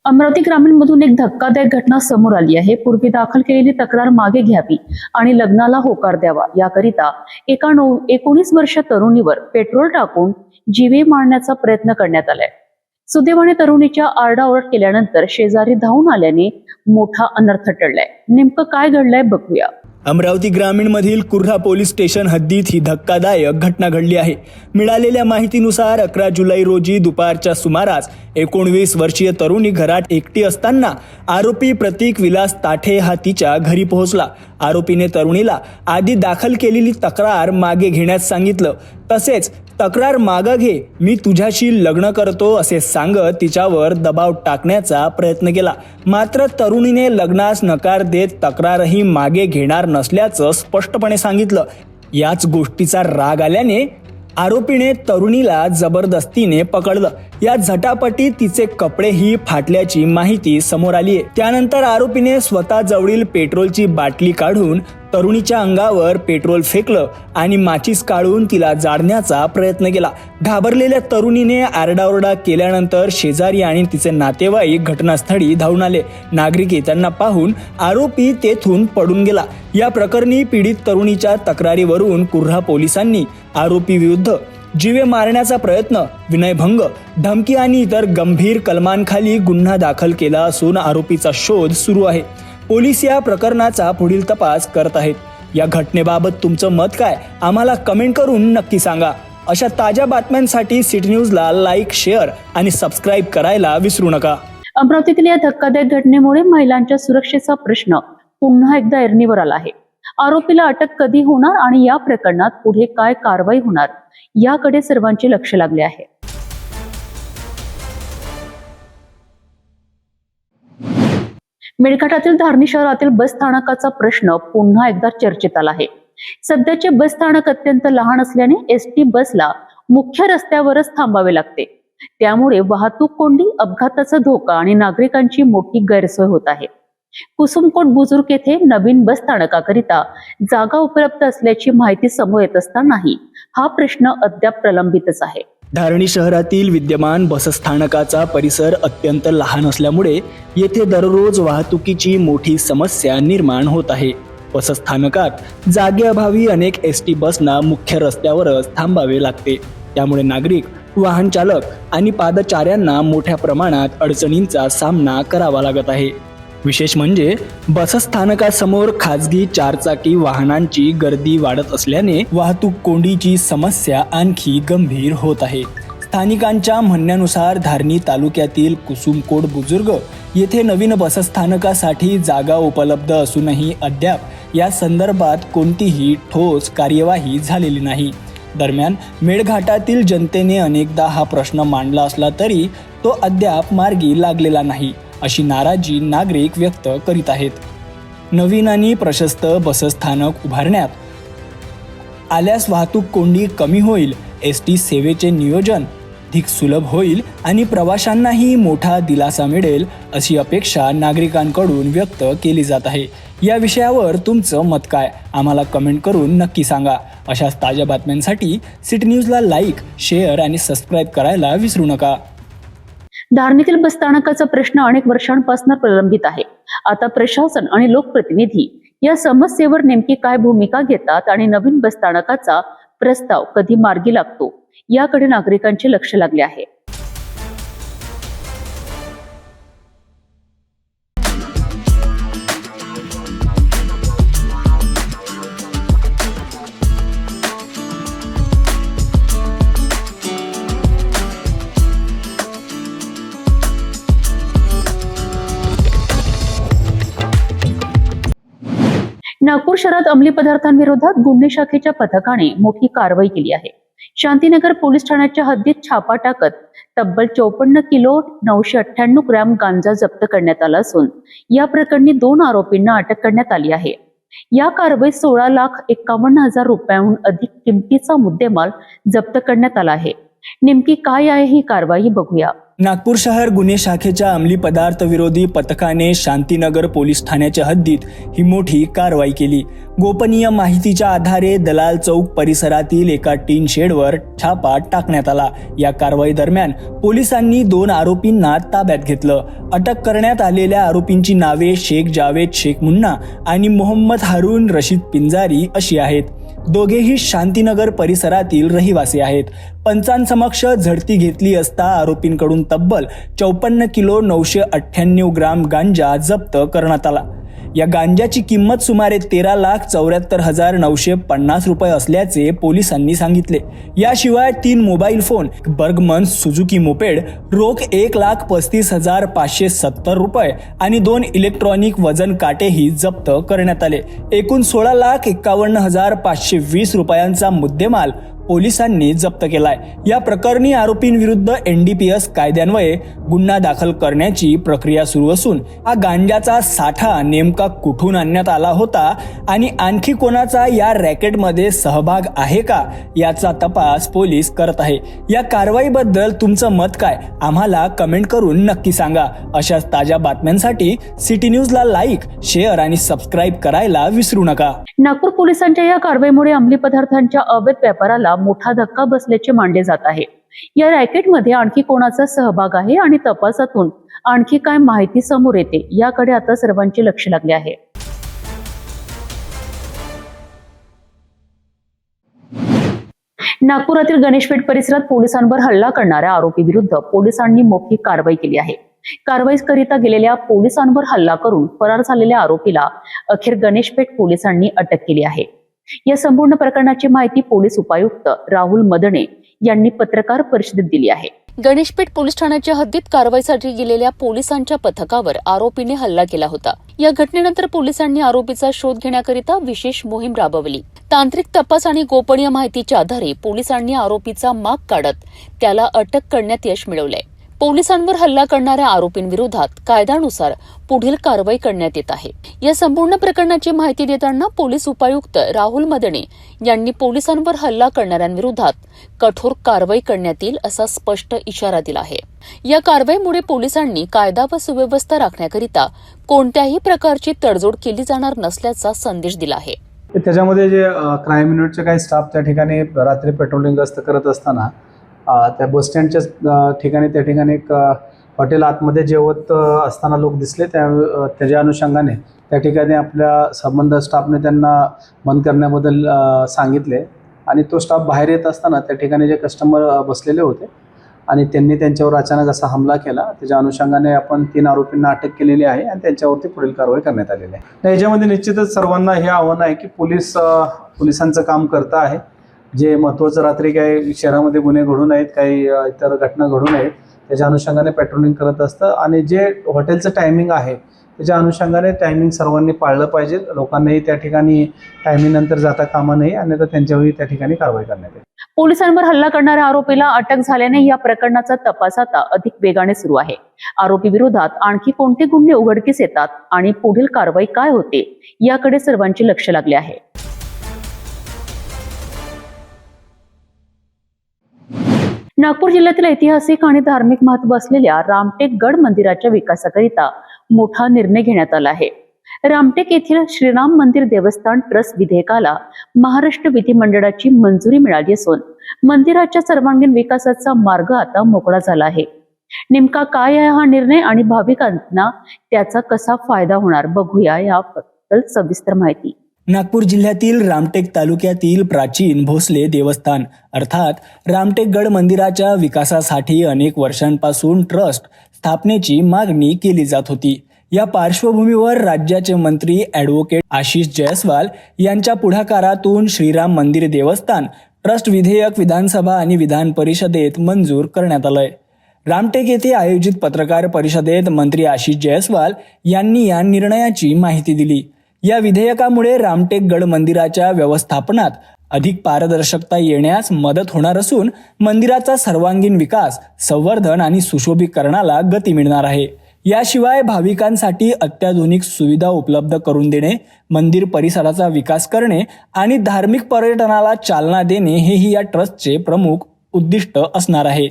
अमरावती ग्रामीण मधून एक धक्कादायक घटना समोर आली आहे। पूर्वी दाखल केलेली तक्रार मागे घ्यावी आणि लग्नाला होकार द्यावा याकरिता एका 19 वर्षीय तरुणीवर पेट्रोल टाकून जीवे मारण्याचा प्रयत्न करण्यात आलाय। सुदैवाने तरुणीच्या आरडाओरड केल्यानंतर शेजारी धावून आल्याने मोठा अनर्थ टळलाय। नेमकं काय घडलंय बघूया। अमरावती ग्रामीण मधील कुर्हा पोलीस स्टेशन हद्दीत ही धक्कादायक घटना घडली आहे। मिळालेल्या माहितीनुसार 11 जुलै रोजी दुपारच्या सुमारास 19 वर्षीय तरुणी घरात एकटी असताना आरोपी प्रतीक विलास ताठे हा तिच्या घरी पोहोचला। आरोपीने तरुणीला आधी दाखल केलेली तक्रार मागे घेण्यास सांगितलं, तसेच तक्रार मागे घे, मी तुझ्याशी लग्न करतो असे सांगत तिच्यावर दबाव टाकण्याचा प्रयत्न केला। मात्र तरुणीने लग्नास नकार देत तक्रारही मागे घेणार नसल्याचं स्पष्टपणे सांगितलं। याच गोष्टीचा राग आल्याने आरोपीने तरुणीला जबरदस्तीने पकडलं। या झटापटीत तिचे कपडेही फाटल्याची माहिती समोर आली आहे। त्यानंतर आरोपीने स्वतः जवळील पेट्रोलची बाटली काढून तरुणीच्या अंगावर पेट्रोल फेकलं आणि माचीस काढून तिला जाळण्याचा प्रयत्न केला। घाबरलेल्या तरुणीने आरडाओरडा केल्यानंतर शेजारी आणि तिचे नातेवाईक घटनास्थळी धावून आले। नागरिक त्यांना पाहून आरोपी तेथून पडून गेला। या प्रकरणी पीडित तरुणीच्या तक्रारीवरून कुर्हा पोलिसांनी आरोपी विरुद्ध जीवे मारण्याचा प्रयत्न, विनयभंग, धमकी आणि इतर गंभीर कलमांखाली गुन्हा दाखल केला असून आरोपीचा शोध सुरू आहे। पोलीस या प्रकरणाचा पुढील तपास करत आहेत। या घटनेबाबत तुमचं मत काय आम्हाला कमेंट करून नक्की सांगा। अशा ताज्या बातम्यांसाठी सिटी न्यूजला लाईक, शेअर आणि सबस्क्राईब करायला विसरू नका। अमरावतीतील या धक्कादायक घटनेमुळे महिलांच्या सुरक्षेचा प्रश्न पुन्हा एकदा ऐरणीवर आला आहे। आरोपीला अटक कधी होणार आणि या प्रकरणात पुढे काय कारवाई होणार याकडे सर्वांचे लक्ष लागले आहे। मेळघाटातील धारणी शहरातील बस स्थानकाचा प्रश्न पुन्हा एकदा चर्चेत आला आहे। सध्याचे बस स्थानक अत्यंत लहान असल्याने एसटी बसला मुख्य रस्त्यावरच थांबावे लागते। त्यामुळे वाहतूक कोंडी, अपघाताचा धोका आणि नागरिकांची मोठी गैरसोय होत आहे। कुसुमकोट बुजुर्ग येथे नवीन बस स्थानकाकरिता जागा उपलब्ध असल्याची माहिती समोर येत असतानाही हा प्रश्न अद्याप प्रलंबितच आहे। धारणी शहरातील विद्यमान बसस्थानकाचा परिसर अत्यंत लहान असल्यामुळे येथे दररोज वाहतुकीची मोठी समस्या निर्माण होत आहे। बसस्थानकात जागेअभावी अनेक एसटी बसना मुख्य रस्त्यावरच थांबावे लागते। त्यामुळे नागरिक, वाहन चालक आणि पादचाऱ्यांना मोठ्या प्रमाणात अडचणींचा सामना करावा लागत आहे। विशेष म्हणजे बसस्थानकासमोर खाजगी चारचाकी वाहनांची गर्दी वाढत असल्याने वाहतूक कोंडीची समस्या आणखी गंभीर होत आहे। स्थानिकांच्या म्हणण्यानुसार धारणी तालुक्यातील कुसुमकोट बुजुर्ग येथे नवीन बसस्थानकासाठी जागा उपलब्ध असूनही अद्याप या संदर्भात कोणतीही ठोस कार्यवाही झालेली नाही. दरम्यान मेळघाटातील जनतेने अनेकदा हा प्रश्न मांडला असला तरी तो अद्याप मार्गी लागलेला नाही, अशी नाराजी नागरिक व्यक्त करीत आहेत. नवीन आणि प्रशस्त बसस्थानक उभारण्यात आल्यास वाहतूक कोंडी कमी होईल, ST सेवेचे नियोजन अधिक सुलभ होईल आणि प्रवाशांनाही मोठा दिलासा मिळेल, अशी अपेक्षा नागरिकांकडून व्यक्त केली जात आहे. या विषयावर तुमचं मत काय, आम्हाला कमेंट करून नक्की सांगा. अशाच ताज्या बातम्यांसाठी सिटी न्यूजला लाईक, शेअर आणि सबस्क्राईब करायला विसरू नका. धारणीतील बसस्थानकाचा प्रश्न अनेक वर्षांपासून प्रलंबित आहे. आता प्रशासन आणि लोकप्रतिनिधी या समस्येवर नेमकी काय भूमिका घेतात आणि नवीन बसस्थानकाचा प्रस्ताव कधी मार्गी लागतो, याकडे नागरिकांचे लक्ष लागले आहे. नागपूर शहरात अंमली पदार्थांविरोधात गुन्हे शाखेच्या पथकाने मोठी कारवाई केली आहे. शांतीनगर पोलीस ठाण्याच्या हद्दीत छापा टाकत तब्बल 54 किलो 998 ग्रॅम गांजा जप्त करण्यात आला असून या प्रकरणी 2 आरोपींना अटक करण्यात आली आहे. या कारवाईत 16,51,000 रुपयांहून अधिक किमतीचा मुद्देमाल जप्त करण्यात आला आहे. नेमकी काय आहे ही कारवाई, बघूया. नागपूर शहर गुन्हे शाखेच्या अंमली पदार्थ विरोधी पथकाने शांतीनगर पोलीस ठाण्याच्या हद्दीत ही मोठी कारवाई केली. गोपनीय माहितीच्या आधारे दलाल चौक परिसरातील एका टीन शेडवर छापा टाकण्यात आला. या कारवाई दरम्यान पोलिसांनी 2 आरोपींना ताब्यात घेतलं. अटक करण्यात आलेल्या आरोपींची नावे शेख जावेद शेख मुन्ना आणि मोहम्मद हारून रशीद पिंजारी अशी आहेत. दोघेही शांतीनगर परिसरातील रहिवासी आहेत. पंचांसमक्ष झडती घेतली असता आरोपींकडून तब्बल 54 किलो 998 ग्राम गांजा जप्त करण्यात आला. या गांजाची किंमत सुमारे 13,74,950 रुपये असल्याचे पोलिसांनी सांगितले. याशिवाय 3 mobile phone, Burgman Suzuki moped, रोख 1,35,570 रुपये आणि 2 इलेक्ट्रॉनिक वजन काटेही जप्त करण्यात आले. एकूण 16,51,520 रुपयांचा मुद्देमाल पोलिसांनी जप्त केलाय. या प्रकरणी आरोपींविरुद्ध NDPS कायद्यान्वये गुन्हा दाखल करण्याची प्रक्रिया सुरू असून हा गांजाचा साठा नेमका कुठून आणण्यात आला होता आणि आणखी कोणाचा या रॅकेटमध्ये सहभाग आहे का, याचा तपास पोलीस करत आहे. या कारवाईबद्दल तुमचं मत काय, आम्हाला कमेंट करून नक्की सांगा. अशाच ताज्या बातम्यांसाठी सिटी न्यूजला लाईक, शेअर आणि सबस्क्राईब करायला विसरू नका. नागपूर पोलिसांच्या या कारवाईमुळे अंमली पदार्थांच्या अवैध व्यापाराला मोठा धक्का बसल्याचे मानले जात आहे. या रॅकेटमध्ये आणखी कोणाचा सहभाग आहे आणि तपासातून आणखी काय माहिती समोर येते, याकडे आता सर्वांचे लक्ष लागले आहे. नागपुरातील गणेशपेठ परिसरात पोलिसांवर हल्ला करणाऱ्या आरोपी विरुद्ध पोलिसांनी मोठी कारवाई केली आहे. कारवाईकरिता गेलेल्या पोलिसांवर हल्ला करून फरार झालेल्या आरोपीला अखेर गणेशपेठ पोलिसांनी अटक केली आहे. या संपूर्ण प्रकरणाची माहिती पोलीस उपायुक्त राहुल मदने यांनी पत्रकार परिषदेत दिली आहे. गणेशपेठ पोलीस ठाण्याच्या हद्दीत कारवाईसाठी गेलेल्या पोलिसांच्या पथकावर आरोपीने हल्ला केला होता. या घटनेनंतर पोलिसांनी आरोपीचा शोध घेण्याकरिता विशेष मोहीम राबवली. तांत्रिक तपास आणि गोपनीय माहितीच्या आधारे पोलिसांनी आरोपीचा माग काढत त्याला अटक करण्यात यश मिळवलंय. पोलिसांवर हल्ला करणाऱ्या आरोपींविरोधात कायद्यानुसार पुढील कारवाई करण्यात येत आहे. या संपूर्ण प्रकरणाची माहिती देताना पोलीस उपायुक्त राहुल मदने यांनी पोलिसांवर हल्ला करणाऱ्यांविरोधात कठोर कारवाई करण्यात येईल असा स्पष्ट इशारा दिला आहे. या कारवाईमुळे पोलिसांनी कायदा व सुव्यवस्था राखण्याकरिता कोणत्याही प्रकारची तडजोड केली जाणार नसल्याचा संदेश दिला आहे. त्याच्यामध्ये जे क्राईम युनिटचे काही स्टाफ त्या ठिकाणी रात्री पेट्रोलिंग गस्त करत असताना त्या बसस्टँडच्या ठिकाणी एक हॉटेल आतमध्ये जेवत असताना लोक दिसले. त्याच्या अनुषंगाने त्या ठिकाणी आपल्या संबंध स्टाफने त्यांना बंद करण्याबद्दल सांगितले आणि तो स्टाफ बाहेर येत असताना त्या ठिकाणी जे कस्टमर बसलेले होते आणि त्यांनी त्यांच्यावर अचानक असा हमला केला. त्याच्या अनुषंगाने आपण 3 आरोपींना अटक केलेली आहे आणि त्यांच्यावरती पुढील कारवाई करण्यात आलेली आहे. याच्यामध्ये निश्चितच सर्वांना हे आव्हान आहे की पोलिसांचं काम करता आहे. जे महत्त्वाचं रात्री काही शहरामध्ये गुन्हे घडून आहेत, काही इतर घटना घडून आहेत, त्याच्या अनुषंगाने पेट्रोलिंग करत असतं आणि जे हॉटेलचं टायमिंग आहे त्याच्या अनुषंगाने टायमिंग सर्वांनी पाळलं पाहिजे. लोकांनाही त्या ठिकाणी टायमिंग नंतर जाता कामा नये, अन्यथा त्यांच्यावरही त्या ठिकाणी कारवाई करण्यात येईल. पोलिसांवर हल्ला करणाऱ्या आरोपीला अटक झाल्याने या प्रकरणाचा तपास आता अधिक वेगाने सुरू आहे. आरोपी विरोधात आणखी कोणते गुन्हे उघडकीस येतात आणि पुढील कारवाई काय होते याकडे सर्वांचे लक्ष लागले आहे. नागपूर जिल्ह्यातील ऐतिहासिक आणि धार्मिक महत्त्व असलेल्या रामटेक गड मंदिराच्या विकासाकरिता मोठा निर्णय घेण्यात आला आहे. रामटेक येथील श्रीराम मंदिर देवस्थान ट्रस्ट विधेयकाला महाराष्ट्र विधिमंडळाची मंजुरी मिळाली असून मंदिराच्या सर्वांगीण विकासाचा मार्ग आता मोकळा झाला आहे. नेमका काय आहे हा निर्णय आणि भाविकांना त्याचा कसा फायदा होणार, बघूया याबद्दल सविस्तर माहिती. नागपूर जिल्ह्यातील रामटेक तालुक्यातील प्राचीन भोसले देवस्थान अर्थात रामटेक गड मंदिराच्या विकासासाठी अनेक वर्षांपासून ट्रस्ट स्थापनेची मागणी केली जात होती. या पार्श्वभूमीवर राज्याचे मंत्री ॲडव्होकेट आशिष जयस्वाल यांच्या पुढाकारातून श्रीराम मंदिर देवस्थान ट्रस्ट विधेयक विधानसभा आणि विधान परिषदेत मंजूर करण्यात आलंय. रामटेक येथे आयोजित पत्रकार परिषदेत मंत्री आशिष जयस्वाल यांनी या निर्णयाची माहिती दिली. या विधेयकामुळे रामटेक गड मंदिराच्या व्यवस्थापनात अधिक पारदर्शकता येण्यास मदत होणार असून मंदिराचा सर्वांगीण विकास, संवर्धन आणि सुशोभीकरणाला गती मिळणार आहे. याशिवाय भाविकांसाठी अत्याधुनिक सुविधा उपलब्ध करून देणे, मंदिर परिसराचा विकास करणे आणि धार्मिक पर्यटनाला चालना देणे हेही या ट्रस्टचे प्रमुख उद्दिष्ट असणार आहे.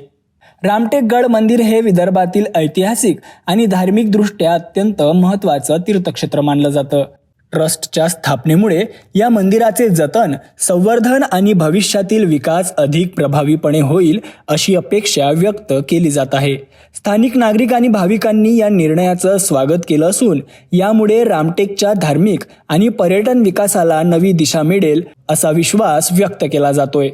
रामटेक गड मंदिर हे विदर्भातील ऐतिहासिक आणि धार्मिकदृष्ट्या अत्यंत महत्त्वाचं तीर्थक्षेत्र मानलं जातं. ट्रस्टच्या स्थापनेमुळे या मंदिराचे जतन, संवर्धन आणि भविष्यातील विकास अधिक प्रभावीपणे होईल अशी अपेक्षा व्यक्त केली जात आहे. स्थानिक नागरिक आणि भाविकांनी या निर्णयाचं स्वागत केलं असून यामुळे रामटेकच्या धार्मिक आणि पर्यटन विकासाला नवी दिशा मिळेल असा विश्वास व्यक्त केला जातोय.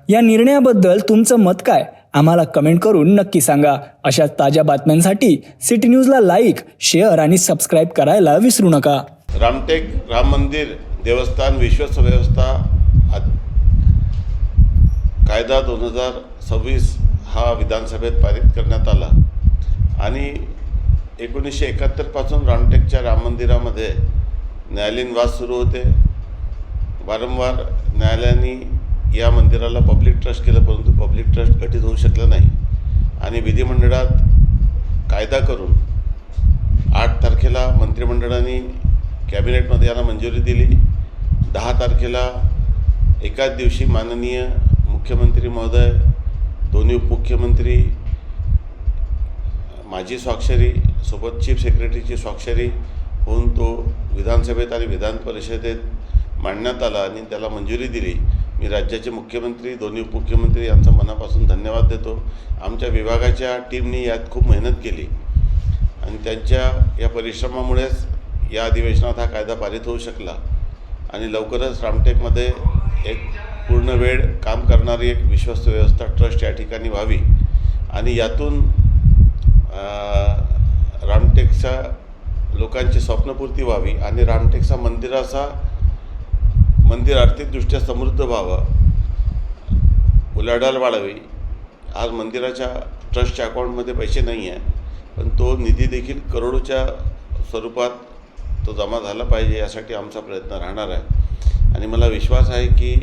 या निर्णयाबद्दल तुमचं मत काय? आम्हाला कमेंट करून नक्की सांगा. अशा ताज्या बातम्यांसाठी सिटी न्यूजला लाईक, शेअर आणि सबस्क्राईब करायला विसरू नका. रामटेक राम मंदिर देवस्थान विश्वास व्यवस्था कायदा 2026 हा विधानसभेत पारित करण्यात आला आणि 1971 पासून रामटेकच्या राम मंदिरामध्ये न्यायालयीन वाद सुरू होते. वारंवार न्यायालयाने या मंदिराला पब्लिक ट्रस्ट केलं, परंतु पब्लिक ट्रस्ट गठीत होऊ शकलं नाही आणि विधिमंडळात कायदा करून 8 तारखेला मंत्रिमंडळाने कॅबिनेटमध्ये याला मंजुरी दिली. 10 तारखेला एकाच दिवशी माननीय मुख्यमंत्री महोदय, दोन्ही उपमुख्यमंत्री, माझी स्वाक्षरी सोबत चीफ सेक्रेटरीची स्वाक्षरी होऊन तो विधानसभेत आणि विधान परिषदेत मांडण्यात आला आणि त्याला मंजुरी दिली. मी राज्याचे मुख्यमंत्री, दोन्ही उपमुख्यमंत्री यांचा मनापासून धन्यवाद देतो. आमच्या विभागाच्या टीमनी यात खूप मेहनत केली आणि त्यांच्या या परिश्रमामुळेच या अधिवेशनात हा कायदा पारित होऊ शकला आणि लवकरच रामटेकमध्ये एक पूर्ण वेळ काम करणारी एक विश्वस्त व्यवस्था ट्रस्ट या ठिकाणी व्हावी आणि यातून रामटेकच्या लोकांची स्वप्नपूर्ती व्हावी आणि रामटेकचा मंदिर आर्थिकदृष्ट्या समृद्ध व्हावं, उलाढाल वाढावी. आज मंदिराच्या ट्रस्टच्या अकाउंटमध्ये पैसे नाही आहे, पण तो निधी देखील करोडोच्या स्वरूपात तो जमा झाला पाहिजे यासाठी आमचा प्रयत्न राहणार आहे आणि मला विश्वास आहे की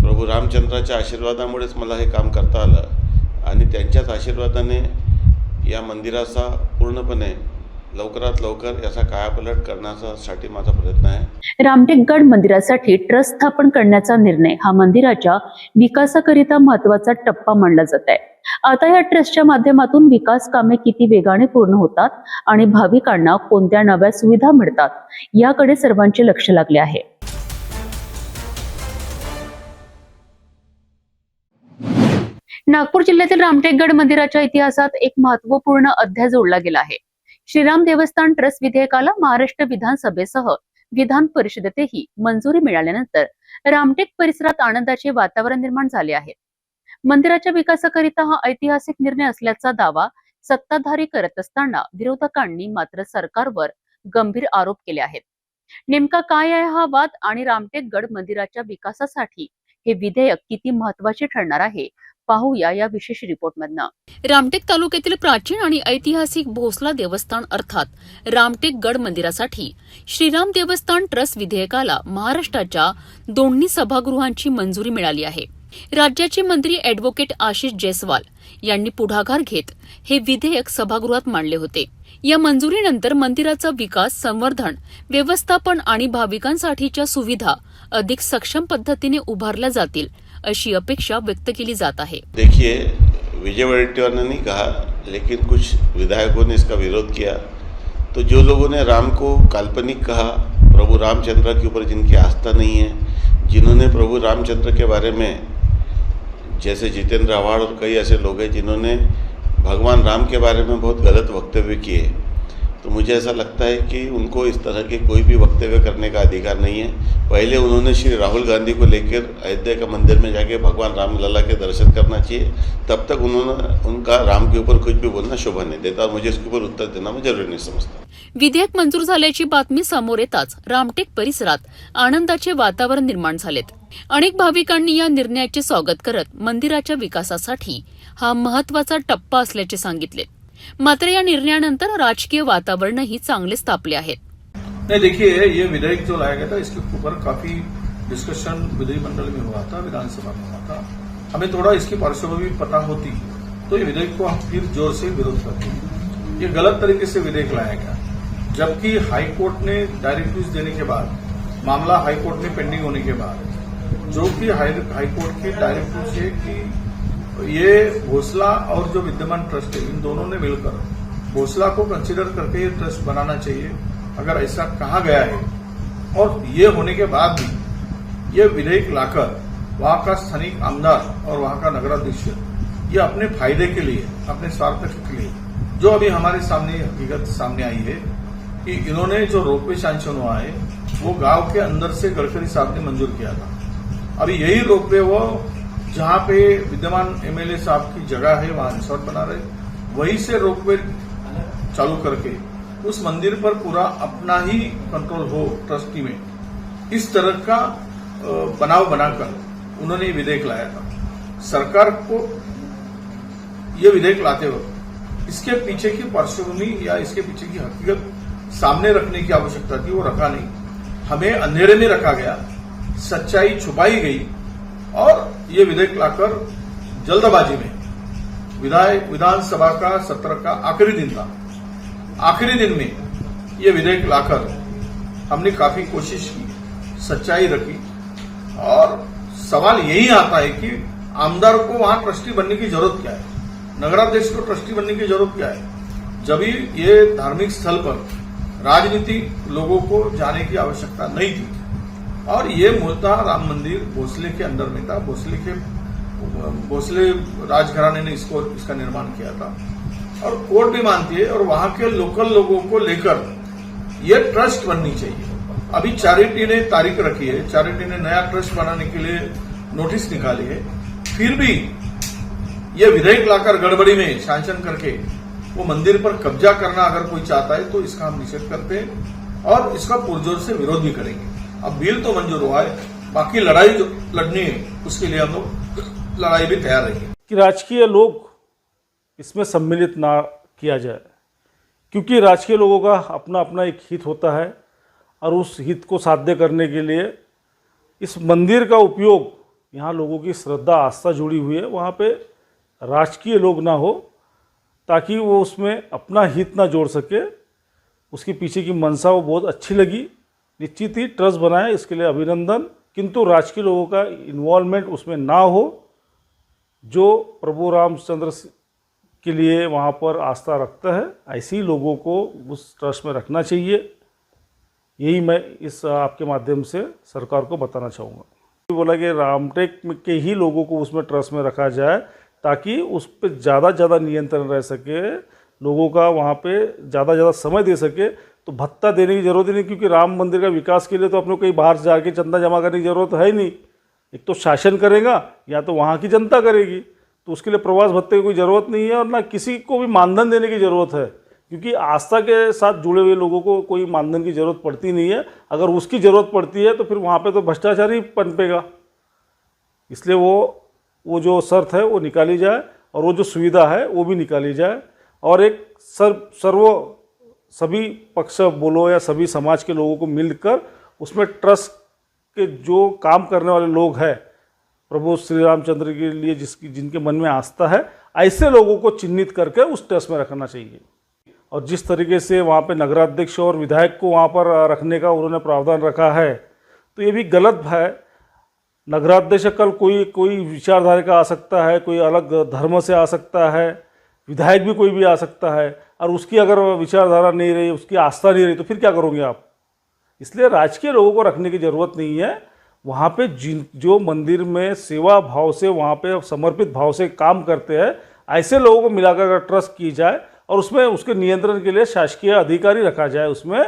प्रभू रामचंद्राच्या आशीर्वादामुळेच मला हे काम करता आलं आणि त्यांच्याच आशीर्वादाने या मंदिराचा पूर्णपणे लवकरात लवकर याचा कायापालट करण्यासाठी माझा प्रयत्न आहे. रामटेक गड मंदिरासाठी ट्रस्ट स्थापन करण्याचा निर्णय हा मंदिराच्या विकासाकरिता महत्त्वाचा टप्पा मानला जात आहे. आता या ट्रस्टच्या माध्यमातून विकास कामे किती वेगाने पूर्ण होतात आणि भाविकांना कोणत्या नव्या सुविधा मिळतात याकडे सर्वांचे लक्ष लागले आहे. नागपूर जिल्ह्यातील रामटेकगड मंदिराच्या इतिहासात एक महत्त्वपूर्ण अध्याय जोडला गेला आहे. श्रीराम देवस्थान ट्रस्ट विधेयकाला महाराष्ट्र विधानसभेसह विधान परिषदेतही मंजुरी मिळाल्यानंतर रामटेक परिसरात आनंदाचे वातावरण निर्माण झाले आहे. मंदिराच्या विकासाकरिता हा ऐतिहासिक निर्णय असल्याचा दावा सत्ताधारी करत असताना विरोधकांनी मात्र सरकारवर गंभीर आरोप केले आहेत. नेमका काय आहे हा वाद आणि रामटेक गड मंदिराच्या विकासासाठी हे विधेयक किती महत्वाचे ठरणार आहे पाहूया या विशेष रिपोर्टमधनं. रामटेक तालुक्यातील प्राचीन आणि ऐतिहासिक भोसला देवस्थान अर्थात रामटेक गड मंदिरासाठी श्रीराम देवस्थान ट्रस्ट विधेयकाला महाराष्ट्राच्या दोन्ही सभागृहांची मंजुरी मिळाली आहे. राज्याचे मंत्री अॅडव्होकेट आशिष जयस्वाल यांनी पुढाकार घेत हे विधेयक सभागृहात मांडले होते. या मंजुरीनंतर मंदिराचा विकास, संवर्धन, व्यवस्थापन आणि भाविकांसाठीच्या सुविधा अधिक सक्षम पद्धतीने उभारल्या जातील अशी अपेक्षा व्यक्त केली जात आहे. देखिए, विजय वडेट्टीवार ने नहीं कहा, लेकिन कुछ विधायकों ने इसका विरोध किया. तो जो लोगों ने राम को काल्पनिक कहा, प्रभु रामचंद्र के ऊपर जिनकी आस्था नहीं है, जिन्होंने प्रभु रामचंद्र के बारे में, जैसे जितेंद्र आव्हाड और कई ऐसे लोग हैं जिन्होंने भगवान राम के बारे में बहुत गलत वक्तव्य किए, तो मुझे ऐसा लगता है कि उनको इस तरह के कोई भी वक्तव्य करने का अधिकार नहीं है. पहले उन्होंने श्री राहुल गांधी को लेकर अयोध्या का मंदिर में जाके भगवान रामलला के दर्शन करना चाहिए. तब तक उनका राम के ऊपर कुछ भी बोलना शोभा नहीं देता और मुझे इसके ऊपर उत्तर देना मैं जरूरी नहीं समझता. विधेयक मंजूर झाल्याची बातमी समोर येताच रामटेक परिसरात आनंदाचे वातावरण निर्माण झालेत. अनेक भाविकांनी या निर्णयाचे स्वागत करत मंदिराच्या विकासासाठी हा महत्वाचा टप्पा असल्याचे सांगितले. मात्र या निर्णयानंतर राजकीय वातावरणही चांगलेच तापले आहेत. नहीं, देखिए, ये विधेयक जो लाया गया था इसके ऊपर काफी डिस्कशन विधिमंडल में हुआ था, विधानसभा में हुआ था. हमें थोड़ा इसकी पार्श्वभूमि पता होती तो ये विधेयक को हम फिर जोर से विरोध करते. ये गलत तरीके से विधेयक लाया गया, जबकि हाईकोर्ट ने डायरेक्टिव्स देने के बाद, मामला हाईकोर्ट में पेंडिंग होने के बाद, जो कि हाईकोर्ट की डायरेक्टिव है कि ये भोसला और जो विद्यमान ट्रस्ट है इन दोनों ने मिलकर भोसला को कंसीडर करके ये ट्रस्ट बनाना चाहिए, अगर ऐसा कहा गया है. और ये होने के बाद भी ये विधेयक लाकर वहां का स्थानिक आमदार और वहां का नगराध्यक्ष ये अपने फायदे के लिए, अपने स्वार्थ के लिए, जो अभी हमारे सामने हकीकत सामने आई है कि इन्होंने जो रोपवे सैंक्शन हुआ है वो गांव के अंदर से गडकरी साहब ने मंजूर किया था. अभी यही रोपवे वो जहां पे विद्यमान एमएलए साहब की जगह है वहां रिसोर्ट बना रहे, वहीं से रोपवे चालू करके उस मंदिर पर पूरा अपना ही कंट्रोल हो ट्रस्टी में, इस तरह का बनाव बनाकर उन्होंने ये विधेयक लाया था. सरकार को ये विधेयक लाते वक्त इसके पीछे की पार्श्वभूमि या इसके पीछे की हकीकत सामने रखने की आवश्यकता थी, वो रखा नहीं. हमें अंधेरे में रखा गया, सच्चाई छुपाई गई और ये विधेयक लाकर जल्दबाजी में विधानसभा का सत्र का आखिरी दिन था, आखिरी दिन में ये विधेयक लाकर हमने काफी कोशिश की, सच्चाई रखी. और सवाल यही आता है कि आमदार को वहां ट्रस्टी बनने की जरूरत क्या है, नगराध्यक्ष को ट्रस्टी बनने की जरूरत क्या है, जब ये धार्मिक स्थल पर राजनीति लोगों को जाने की आवश्यकता नहीं थी. और ये मूलतः राम मंदिर भोसले के अंदर में था, भोसले राजघराने ने इसका निर्माण किया था और कोर्ट भी मानती है और वहां के लोकल लोगों को लेकर ये ट्रस्ट बननी चाहिए. अभी चैरिटी ने तारीख रखी है, चैरिटी ने नया ट्रस्ट बनाने के लिए नोटिस निकाली है, फिर भी ये विधेयक लाकर गड़बड़ी में सैंक्शन करके वो मंदिर पर कब्जा करना अगर कोई चाहता है तो इसका हम निषेध करते हैं और इसका पुरजोर से विरोध भी करेंगे. अब बिल तो मंजूर हुआ है, बाकी लड़ाई जो लड़नी है उसके लिए हम लोग लड़ाई भी तैयार रहेंगे. कि राजकीय लोग इसमें सम्मिलित ना किया जाए, क्योंकि राजकीय लोगों का अपना अपना एक हित होता है और उस हित को साध्य करने के लिए इस मंदिर का उपयोग, यहाँ लोगों की श्रद्धा आस्था जुड़ी हुई है, वहाँ पे राजकीय लोग ना हो ताकि वो उसमें अपना हित ना जोड़ सके. उसके पीछे की मंशा वो बहुत अच्छी लगी, निश्चित ही ट्रस्ट बनाए, इसके लिए अभिनंदन. किंतु राजकीय लोगों का इन्वॉल्वमेंट उसमें ना हो, जो प्रभु रामचंद्र के लिए वहाँ पर आस्था रखता है ऐसे ही लोगों को उस ट्रस्ट में रखना चाहिए. यही मैं इस आपके माध्यम से सरकार को बताना चाहूँगा. बोला कि रामटेक के ही लोगों को उसमें ट्रस्ट में रखा जाए ताकि उस पर ज़्यादा नियंत्रण रह सके, लोगों का वहाँ पे ज़्यादा समय दे सके. तो भत्ता देने की ज़रूरत ही नहीं, क्योंकि राम मंदिर का विकास के लिए तो अपने को कहीं बाहर जाके चंदा जमा करने की ज़रूरत है ही नहीं. एक तो शासन करेगा या तो वहाँ की जनता करेगी, तो उसके लिए प्रवास भत्ते की कोई ज़रूरत नहीं है और ना किसी को भी मानधन देने की ज़रूरत है, क्योंकि आस्था के साथ जुड़े हुए लोगों को कोई मानधन की ज़रूरत पड़ती नहीं है. अगर उसकी ज़रूरत पड़ती है तो फिर वहाँ पे तो भ्रष्टाचार ही पनपेगा. इसलिए वो जो शर्त है वो निकाली जाए और वो जो सुविधा है वो भी निकाली जाए और एक सभी पक्ष बोलो या सभी समाज के लोगों को मिलकर उसमें ट्रस्ट के जो काम करने वाले लोग हैं, प्रभु श्री रामचंद्र के लिए जिनके मन में आस्था है, ऐसे लोगों को चिन्हित करके उस ट्रस्ट में रखना चाहिए। और जिस तरीके से वहाँ पे नगराध्यक्ष और विधायक को वहाँ पर रखने का उन्होंने प्रावधान रखा है, तो ये भी गलत है। नगराध्यक्ष कल कोई विचारधारा का आ सकता है, कोई अलग धर्म से आ सकता है, विधायक भी कोई भी आ सकता है, और उसकी अगर विचारधारा नहीं रही, उसकी आस्था नहीं रही, तो फिर क्या करोगे आप? इसलिए राजकीय लोगों को रखने की ज़रूरत नहीं है। वहाँ पे जो मंदिर में सेवा भाव से, वहाँ पे समर्पित भाव से काम करते हैं, ऐसे लोगों को मिलाकर अगर ट्रस्ट की जाए और उसमें उसके नियंत्रण के लिए शासकीय अधिकारी रखा जाए उसमें,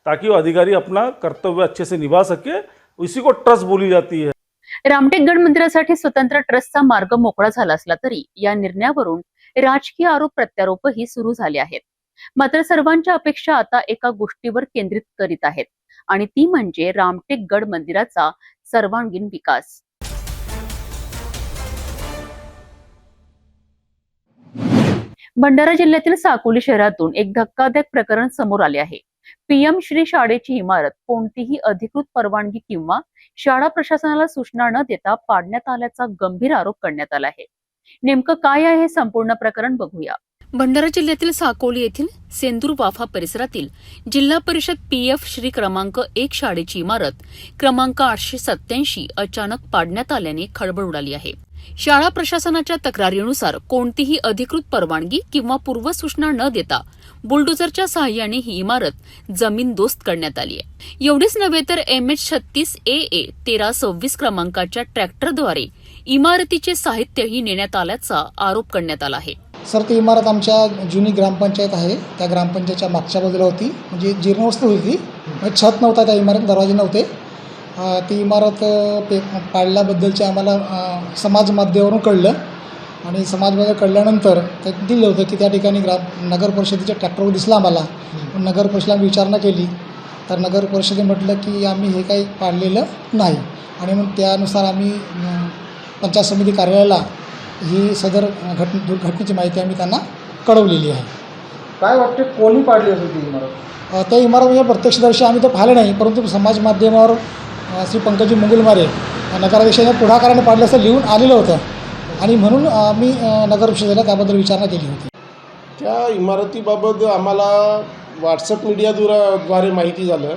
ताकि वो अधिकारी अपना कर्तव्य अच्छे से निभा सके, इसी को ट्रस्ट बोली जाती है। रामटेकगड मंदिरासाठी स्वतंत्र ट्रस्टचा मार्ग मोकळा झाला असला तरी या निर्णयावरून राजकीय आरोप प्रत्यारोपही सुरू झाले आहेत। मात्र सर्वांच्या अपेक्षा आता एका गोष्टीवर केंद्रित करीत आहेत आणि ती म्हणजे रामटेकगड मंदिराचा सर्वांगीण विकास। भंडारा जिल्ह्यातील साकोली शहरातून एक धक्कादायक प्रकरण समोर आले आहे। पीएम श्री शाळेची इमारत कोणतीही अधिकृत परवानगी किंवा शाळा प्रशासनाला सूचना न देता पाडण्यात आल्याचा गंभीर आरोप करण्यात आला आहे। नेमकं काय आहे हे संपूर्ण प्रकरण बघूया। भंडारा जिल्ह्यातील साकोली येथील सेंदूर वाफा परिसरातील जिल्हा परिषद पीएफ श्री क्रमांक 1 शाळेची इमारत क्रमांक 887 अचानक पाडण्यात आल्याने खळबळ उडाली आहे। शाळा प्रशासनाच्या तक्रारीनुसार कोणतीही अधिकृत परवानगी किंवा पूर्वसूचना न देता बुलडोझरच्या सहाय्याने ही इमारत जमीनदोस्त करण्यात आली आहे। एवढेच नव्हे तर MH36 AA 1326 क्रमांकाच्या ट्रॅक्टरद्वारे इमारतीचे साहित्यही नेण्यात आल्याचा आरोप करण्यात आला आहे। सर, ती इमारत आमच्या जुनी ग्रामपंचायत आहे, त्या ग्रामपंचायतच्या मागच्या बाजूला होती, म्हणजे जीर्णवस्तू होती, म्हणजे छत नव्हता त्या इमारत, दरवाजे नव्हते। ती इमारत पाडल्याबद्दलचे आम्हाला समाज माध्यमावरून कळलं आणि समाज माध्यम कळल्यानंतर ते दिलं होतं की त्या ठिकाणी नगर परिषदेच्या ट्रॅक्टरवर दिसला आम्हाला। नगर परिषदेला विचारणा केली तर नगर परिषदेने म्हटलं की आम्ही हे काही पाडलेलं नाही आणि मग त्यानुसार आम्ही पंचायत समिती कार्यालयाला ही सदर दुर्घटनेची माहिती आम्ही त्यांना कळवलेली आहे। काय वाटते कोणी पाडली असेल ती इमारत? त्या इमारत म्हणजे प्रत्यक्षदर्शी आम्ही तर पाहिलं नाही, परंतु समाज माध्यमावर श्री पंकजी मंगुलमारे नगराध्यक्षांच्या पुढाकाराने पाडलं असं लिहून आलेलं होतं आणि म्हणून आम्ही नगर परिषदेला त्याबद्दल विचारणा केली होती। त्या इमारतीबाबत आम्हाला व्हॉट्सअप मीडियाद्वारे माहिती झालं।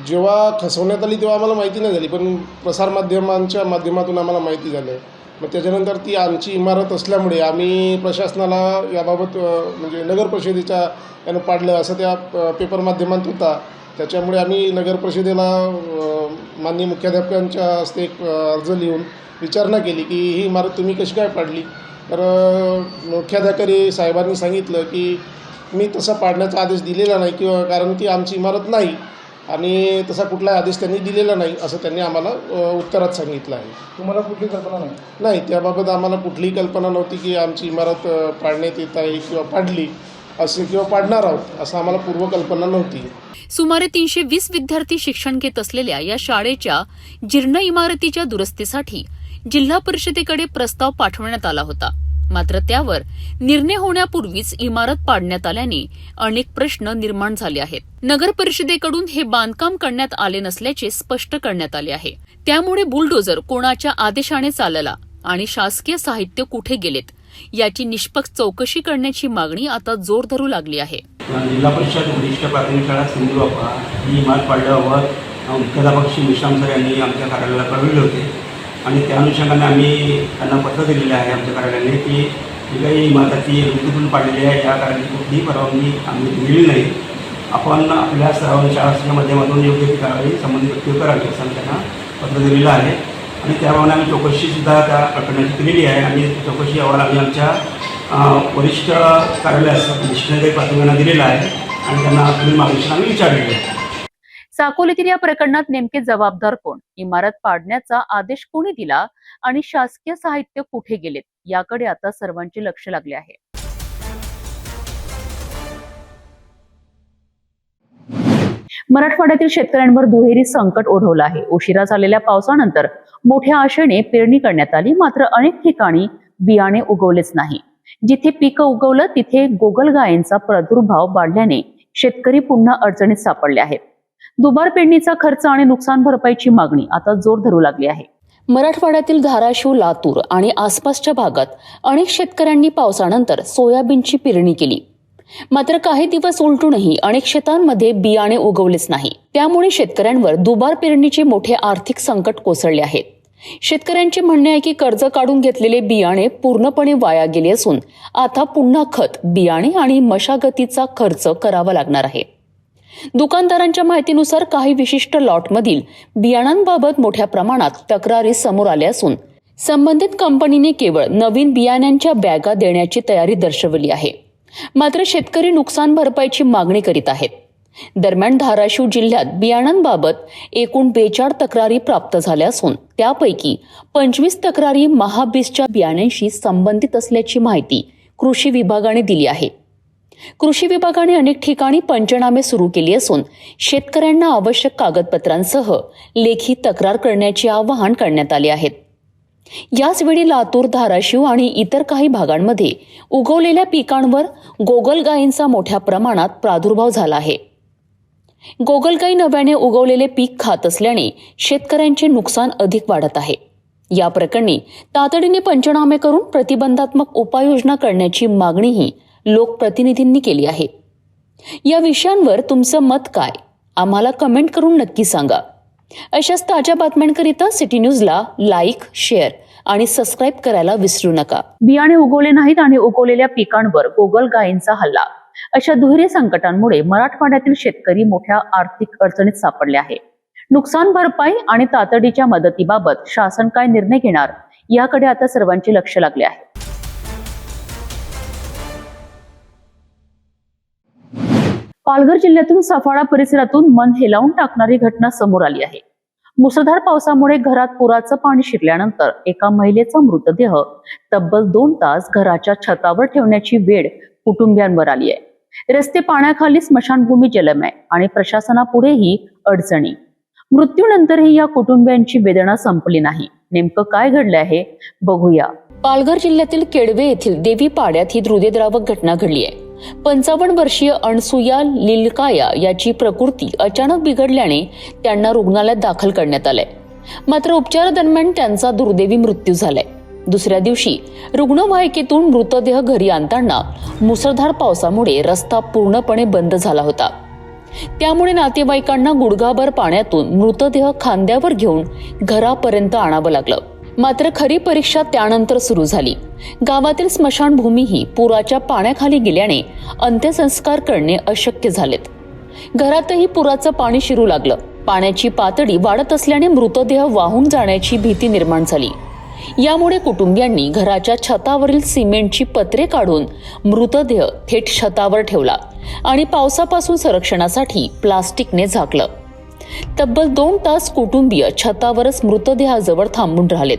जेव्हा खसवण्यात आली तेव्हा आम्हाला माहिती नाही झाली, पण प्रसारमाध्यमांच्या माध्यमातून आम्हाला माहिती झालं। मग त्याच्यानंतर ती आमची इमारत असल्यामुळे आम्ही प्रशासनाला याबाबत म्हणजे नगर परिषदेच्या यानं पाडलं असं त्या पेपर माध्यमात होता, त्याच्यामुळे आम्ही नगर परिषदेला माननीय मुख्याध्यापकांच्या हस्ते एक अर्ज लिहून विचारणा केली की ही इमारत तुम्ही कशी काय पाडली। तर मुख्याधिकारी साहेबांनी सांगितलं की मी तसा पाडण्याचा आदेश दिलेला नाही किंवा कारण ती आमची इमारत नाही आणि तसा कुठलाही आदेश त्यांनी दिलेला नाही असं त्यांनी आम्हाला उत्तरात सांगितलं आहे। तुम्हाला कुठली कल्पना नाही? नाही, त्याबाबत आम्हाला कुठलीही कल्पना नव्हती की आमची इमारत पाडण्यात येत आहे किंवा पाडली असे किंवा पाडणार आहोत असं आम्हाला पूर्वकल्पना नव्हती। सुमारे 320 विद्यार्थी शिक्षण घेत असलेल्या या शाळेच्या जीर्ण इमारतीच्या दुरुस्तीसाठी जिल्हा परिषदेकडे प्रस्ताव पाठवण्यात आला होता। मात्र त्यावर निर्णय होण्यापूर्वीच इमारत पाडण्यात आल्याने अनेक प्रश्न निर्माण झाले आहेत। नगर परिषदेकडून हे बांधकाम करण्यात आले नसल्याचे स्पष्ट करण्यात आले आहे। त्यामुळे बुलडोझर कोणाच्या आदेशाने चालला आणि शासकीय साहित्य कुठे गेलेत याची निष्पक्ष चौकशी करण्याची मागणी आता जोर धरू लागली आहे। जिल्हा परिषद वरिष्ठ प्राथमिक शाळा सेंदूर वाफा ही इमारत पाडल्यावर मुख्याध्यापक श्री विश्राम सर यांनी आमच्या कार्यालयाला कळवले होते आणि त्या अनुषंगाने आम्ही त्यांना पत्र दिलेले आहे आमच्या कार्यालयाने की ही काही इमारती ऋतूतून पाडलेली आहे, या कार्यालयाची कुठलीही परवानगी आम्ही दिलेली नाही। आपण आपल्या शाळाच्या माध्यमातून योग्य ती कारवाई संबंधित व्यक्ती करावी असं आम्ही त्यांना पत्र दिलेलं आहे आणि त्याप्रमाणे आम्ही चौकशीसुद्धा त्या प्रकरणाची केलेली आहे आणि चौकशी अहवाल आम्ही आमच्या वरिष्ठ कार्यालयास निष्ठेने प्राथमिकांना दिलेला आहे आणि त्यांना पुढील मागणीशी आम्ही विचारलेली आहे। साकोलीतील या प्रकरणात नेमके जबाबदार कोण, इमारत पाडण्याचा आदेश कोणी दिला आणि शासकीय साहित्य कुठे गेलेत याकडे आता सर्वांचे लक्ष लागले आहे। मराठवाड्यातील शेतकऱ्यांवर दुहेरी संकट ओढवलं आहे. उशिरा झालेल्या पावसानंतर मोठ्या आशेने पेरणी करण्यात आली, मात्र अनेक ठिकाणी बियाणे उगवलेच नाही. जिथे पीक उगवलं तिथे गोगलगायींचा प्रादुर्भाव वाढल्याने शेतकरी पुन्हा अडचणीत सापडले आहेत. दुबार पेरणीचा खर्च आणि नुकसान भरपाईची मागणी आता जोर धरू लागली आहे. मराठवाड्यातील धाराशिव, लातूर आणि आसपासच्या भागात अनेक शेतकऱ्यांनी पावसानंतर सोयाबीनची पेरणी केली. मात्र काही दिवस उलटूनही अनेक शेतांमध्ये बियाणे उगवलेच नाही. त्यामुळे शेतकऱ्यांवर दुबार पेरणीचे मोठे आर्थिक संकट कोसळले आहे. शेतकऱ्यांचे म्हणणे आहे की कर्ज काढून घेतलेले बियाणे पूर्णपणे वाया गेले असून आता पुन्हा खत, बियाणे आणि मशागतीचा खर्च करावा लागणार आहे. दुकानदारांच्या माहितीनुसार काही विशिष्ट लॉटमधील बियाणांबाबत मोठ्या प्रमाणात तक्रारी समोर आल्या असून संबंधित कंपनीने केवळ नवीन बियाण्यांच्या बॅगा देण्याची तयारी दर्शवली आहे. मात्र शेतकरी नुकसान भरपाईची मागणी करीत आहेत. दरम्यान धाराशिव जिल्ह्यात बियाणांबाबत एकूण 42 तक्रारी प्राप्त झाल्या असून त्यापैकी 25 तक्रारी महाबीजच्या बियाण्यांशी संबंधित असल्याची माहिती कृषी विभागाने दिली आहे. कृषी विभागाने अनेक ठिकाणी पंचनामे सुरू केली असून शेतकऱ्यांना आवश्यक कागदपत्रांसह लेखी तक्रार करण्याचे आवाहन करण्यात आले आहे. याचवेळी लातूर, धाराशिव आणि इतर काही भागांमध्ये उगवलेल्या पिकांवर गोगलगायींचा मोठ्या प्रमाणात प्रादुर्भाव झाला आहे. गोगलगायी नव्याने उगवलेले पीक खात असल्याने शेतकऱ्यांचे नुकसान अधिक वाढत आहे. या प्रकरणी तातडीने पंचनामे करून प्रतिबंधात्मक उपाययोजना करण्याची मागणीही लोकप्रतिनिधींनी केली आहे. या विषयांवर तुमचं मत काय? आम्हाला कमेंट करून नक्की सांगा. अशाच ताज्या बातम्यांकरिता सिटी न्यूजला लाईक, शेअर आणि सबस्क्राईब करायला विसरू नका. बियाणे उगवले नाहीत आणि उगवलेल्या पिकांवर गोगलगायींचा हल्ला, अशा दुहेरी संकटांमुळे मराठवाड्यातील शेतकरी मोठ्या आर्थिक अडचणीत सापडले आहे. नुकसान भरपाई आणि तातडीच्या मदतीबाबत शासन काय निर्णय घेणार याकडे आता सर्वांचे लक्ष लागले आहे. पालघर जिल्ह्यातून सफाळा परिसरातून मन हेलावून टाकणारी घटना समोर आली आहे. मुसळधार पावसामुळे घरात पुराचं पाणी शिरल्यानंतर एका महिलेचा मृतदेह तब्बल 2 तास घराच्या छतावर ठेवण्याची वेळ कुटुंबियांवर आली आहे. रस्ते पाण्याखाली, स्मशानभूमी जलमय आणि प्रशासनापुढेही अडचणी. मृत्यूनंतरही या कुटुंबियांची वेदना संपली नाही. नेमकं काय घडलं आहे बघूया. पालघर जिल्ह्यातील केडवे येथील देवी पाड्यात ही हृदयद्रावक घटना घडली आहे. 55 वर्षीय अणसुया लिलकाया याची प्रकृती अचानक बिघडल्याने त्यांना रुग्णालयात दाखल करण्यात आलंय. मात्र उपचारादरम्यान त्यांचा दुर्दैवी मृत्यू झालाय. दुसऱ्या दिवशी रुग्णवाहिकेतून मृतदेह घरी आणताना मुसळधार पावसामुळे रस्ता पूर्णपणे बंद झाला होता. त्यामुळे नातेवाईकांना गुडघाभर पाण्यातून मृतदेह खांद्यावर घेऊन घरापर्यंत आणावं लागलं. मात्र खरी परीक्षा त्यानंतर सुरू झाली. गावातील स्मशानभूमीही पुराच्या पाण्याखाली गेल्याने अंत्यसंस्कार करणे अशक्य झालेत. घरातही पुराचं पाणी शिरू लागलं. पाण्याची पातळी वाढत असल्याने मृतदेह वाहून जाण्याची भीती निर्माण झाली. यामुळे कुटुंबियांनी घराच्या छतावरील सिमेंटची पत्रे काढून मृतदेह थेट छतावर ठेवला आणि पावसापासून संरक्षणासाठी प्लास्टिकने झाकलं. तब्बल 2 तास कुटुंबीय छतावरच मृतदेहाजवळ थांबून राहिलेत.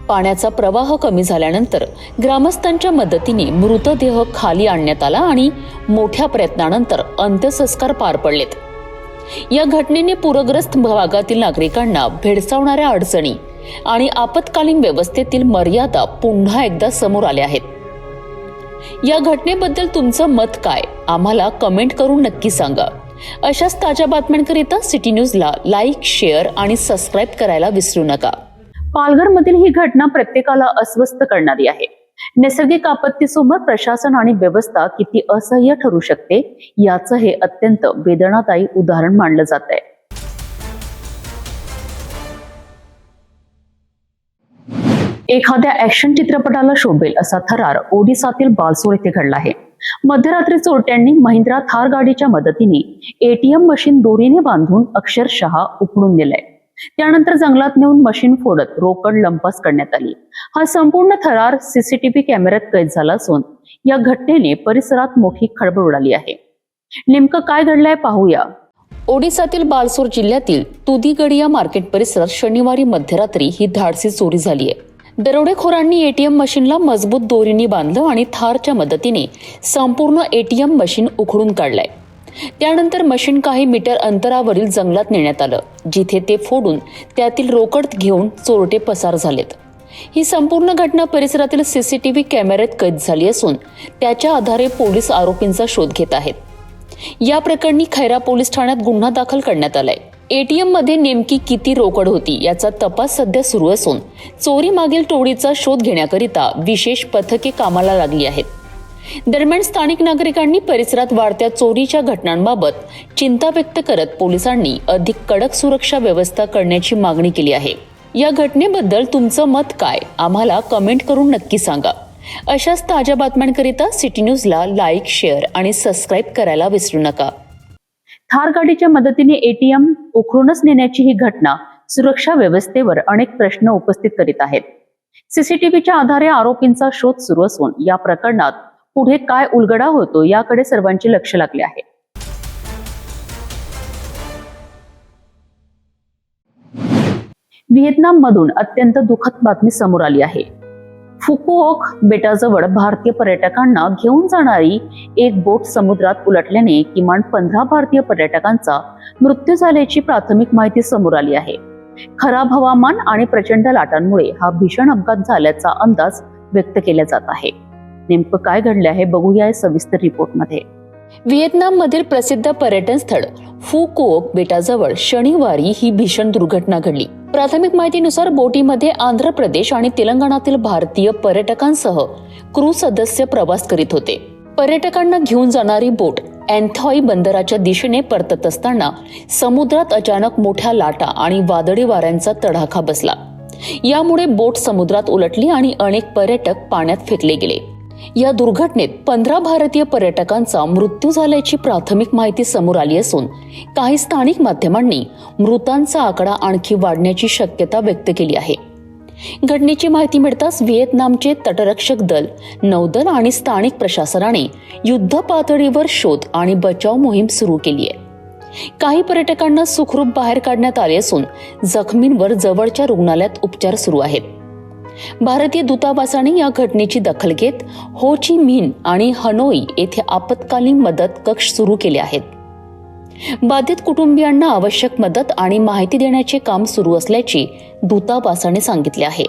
पाण्याचा प्रवाह कमी झाल्यानंतर ग्रामस्थांच्या मदतीने मृतदेह खाली आणण्यात आला आणि मोठ्या प्रयत्नानंतर अंत्यसंस्कार पार पडलेत. या घटनेने पूरग्रस्त भागातील नागरिकांना भेडसावणाऱ्या अडचणी आणि आपत्कालीन व्यवस्थेतील मर्यादा पुन्हा एकदा समोर आल्या आहेत. या घटनेबद्दल तुमचं मत काय? आम्हाला कमेंट करून नक्की सांगा. अशाच ताज्या बातम्यांकरिता सिटी न्यूजला लाईक, शेअर आणि सबस्क्राईब करायला विसरू नका. पालघरमधील ही घटना प्रत्येकाला अस्वस्थ करणारी आहे. नैसर्गिक आपत्तीसोबत प्रशासन आणि व्यवस्था किती असह्य ठरू शकते याचं हे अत्यंत वेदनादायी उदाहरण मानलं जात आहे. एखाद्या ऍक्शन चित्रपटाला शोभेल असा थरार ओडिसातील बालसोर येथे घडला आहे. मध्यरात्री चोरट्यांनी महिंद्रा थार गाडीच्या मदतीने एटीएम मशीन दोरीने बांधून अक्षरशः उपडून नेलंय. त्यानंतर जंगलात नेऊन मशीन फोडत रोकड लंपास करण्यात आली. हा संपूर्ण थरार सीसीटीव्ही कॅमेऱ्यात कैद झाला असून या घटनेने परिसरात मोठी खळबळ उडाली आहे. नेमकं काय घडलंय पाहूया. ओडिसातील बालसोर जिल्ह्यातील तुदिगडिया मार्केट परिसरात शनिवारी मध्यरात्री ही धाडसी चोरी झाली आहे. दरोडेखोरांनी एटीएम मशीनला मजबूत दोरीने बांधलं आणि थारच्या मदतीने संपूर्ण एटीएम मशीन उखडून काढलंय. त्यानंतर मशीन काही मीटर अंतरावरील जंगलात नेण्यात आलं, जिथे ते फोडून त्यातील रोकड घेऊन चोरटे पसार झालेत. ही संपूर्ण घटना परिसरातील सीसीटीव्ही कॅमेऱ्यात कैद झाली असून त्याच्या आधारे पोलीस आरोपींचा शोध घेत आहेत. या प्रकरणी खैरा पोलीस ठाण्यात गुन्हा दाखल करण्यात आलाय. एटीएम मध्ये नेमकी किती रोकड होती याचा तपास सध्या सुरू असून चोरी मागील टोळीचा शोध घेण्याकरिता विशेष पथके कामाला लागली आहेत. दरम्यान स्थानिक नागरिकांनी परिसरात वाढत्या चोरीच्या घटनांबाबत चिंता व्यक्त करत पोलिसांनी अधिक कडक सुरक्षा व्यवस्था करण्याची मागणी केली आहे. या घटनेबद्दल तुमचं मत काय, आम्हाला कमेंट करून नक्की सांगा. अशाच ताज्या बातम्यांकरिता सिटी न्यूजला लाईक, शेअर आणि सबस्क्राईब करायला विसरू नका. थार गाडीच्या मदतीने एटीएम उखडूनच नेण्याची ही घटना सुरक्षा व्यवस्थेवर अनेक प्रश्न उपस्थित करीत आहेत. सीसीटीव्हीच्या आधारे आरोपींचा शोध सुरू असून या प्रकरणात पुढे काय उलगडा होतो याकडे सर्वांचे लक्ष लागले आहे. व्हिएतनाममधून अत्यंत दुःखद बातमी समोर आली आहे. फुकुओक बेटाजवळ भारतीय पर्यटकांना घेऊन जाणारी एक बोट समुद्रात उलटल्याने किमान 15 भारतीय पर्यटकांचा मृत्यू झाल्याची प्राथमिक माहिती समोर आली आहे. खराब हवामान आणि प्रचंड लाटांमुळे हा भीषण अपघात झाल्याचा अंदाज व्यक्त केला जात आहे. नेमकं काय घडले आहे बघूया या सविस्तर रिपोर्टमध्ये. व्हिएतनाममधील प्रसिद्ध पर्यटन स्थळ फुकुओक बेटाजवळ शनिवारी ही भीषण दुर्घटना घडली. प्राथमिक माहितीनुसार बोटीमध्ये आंध्र प्रदेश आणि तेलंगणातील भारतीय पर्यटकांसह क्रू सदस्य प्रवास करीत होते. पर्यटकांना घेऊन जाणारी बोट अँथॉई बंदराच्या दिशेने परतत असताना समुद्रात अचानक मोठ्या लाटा आणि वादळी वाऱ्यांचा तडाखा बसला. यामुळे बोट समुद्रात उलटली आणि अनेक पर्यटक पाण्यात फेकले गेले. या दुर्घटनेत 15 भारतीय पर्यटकांचा मृत्यू झाल्याची प्राथमिक माहिती समोर आली असून काही स्थानिक माध्यमांनी मृतांचा आकडा आणखी वाढण्याची शक्यता व्यक्त केली आहे. घटनेची माहिती मिळताच व्हिएतनामचे तटरक्षक दल, नौदल आणि स्थानिक प्रशासनाने युद्ध पातळीवर शोध आणि बचाव मोहीम सुरू केली आहे. काही पर्यटकांना सुखरूप बाहेर काढण्यात आले असून जखमींवर जवळच्या रुग्णालयात उपचार सुरू आहेत. भारतीय दूतावासाने या घटनेची दखल घेत हो ची मिन्ह आणि हनोई येथे आपत्कालीन मदत कक्ष सुरू केले आहेत. बाधित कुटुंबियांना आवश्यक मदत आणि माहिती देण्याचे काम सुरू असल्याचे दूतावासाने सांगितले आहे.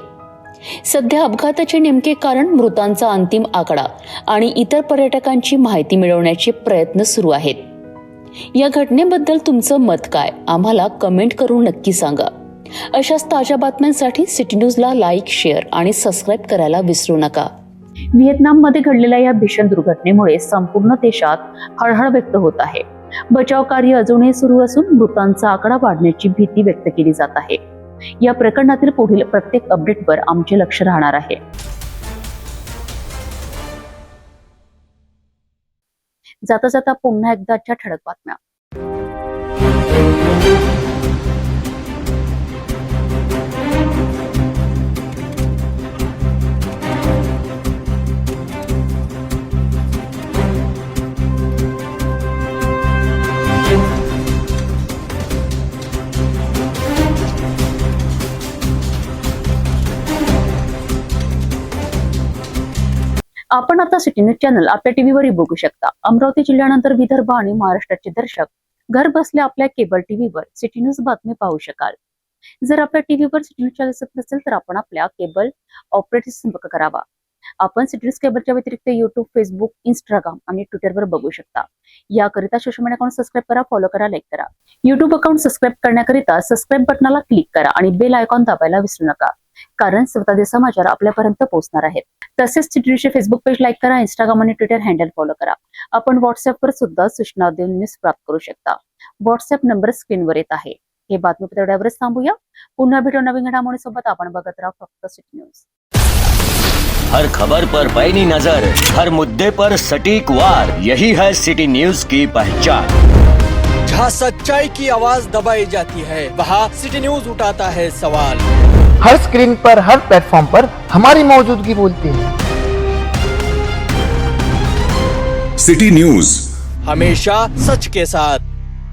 सध्या अपघाताचे नेमके कारण, मृतांचा अंतिम आकडा आणि इतर पर्यटकांची माहिती मिळवण्याचे प्रयत्न सुरू आहेत. या घटनेबद्दल तुमचं मत काय, आम्हाला कमेंट करून नक्की सांगा. अशाच ताज्या बातम्यांसाठी सिटी न्यूजला लाईक, शेअर आणि सबस्क्राईब करायला विसरू नका. व्हिएतनाममध्ये घडलेल्या या भीषण दुर्घटनेमुळे संपूर्ण देशात हळहळ व्यक्त होत आहे. बचाव कार्य अजूनही सुरू असून मृतांचा आकडा वाढण्याची भीती व्यक्त केली जात आहे. या प्रकरणातील पुढील प्रत्येक अपडेटवर आमचे लक्ष राहणार आहे. जाता जाता पुन्हा एकदाच्या ठळक बातम्या. आपण आता सिटी न्यूज चॅनल आपल्या टीव्हीवरही बघू शकता. अमरावती जिल्ह्यानंतर विदर्भ आणि महाराष्ट्राचे दर्शक घर बसल्या आपल्या केबल टीव्हीवर सिटी न्यूज बातमी पाहू शकाल. जर आपल्या टीव्हीवर सिटी न्यूज चॅनल दिसत नसेल तर आपण आपल्या केबल ऑपरेटरशी संपर्क करावा. आपण सिटी न्यूज केबलच्या व्यतिरिक्त युट्यूब, फेसबुक, इंस्टाग्राम आणि ट्विटरवर बघू शकता. याकरिता सोशल मीडिया अकाउंट सबस्क्राईब करा, फॉलो करा, लाईक करा. युट्यूब अकाउंट सबस्क्राईब करण्याकरिता सबस्क्राईब बटनाला क्लिक करा आणि बेल आयकॉन दाबायला विसरू नका, कारण स्वतःचे समाचार आपल्यापर्यंत पोहोचणार आहेत. तसेच सिटी न्यूजचे फेसबुक पेज लाईक करा, इंस्टाग्राम आणि ट्विटर हँडल फॉलो करा. आपण व्हॉट्सअपवर सुद्धा सूचना देऊन न्यूज प्राप्त करू शकता. व्हॉट्सअप नंबर स्क्रीनवर येत आहे. हे बातमीपत्र एवढ्यावरच थांबूया. पुन्हा भेटू नवीन घडामोडींसोबत. आपण बघत राहा फक्त सिटी न्यूज. हर खबर पर पैनी नजर, हर मुद्दे पर सटीक वार, यही है सिटी न्यूज की पहचान. जहाँ सच्चाई की आवाज दबाई जाती है, वहाँ सिटी न्यूज उठाता है सवाल. हर स्क्रीन पर, हर प्लेटफॉर्म पर हमारी मौजूदगी बोलती है. सिटी न्यूज हमेशा सच के साथ.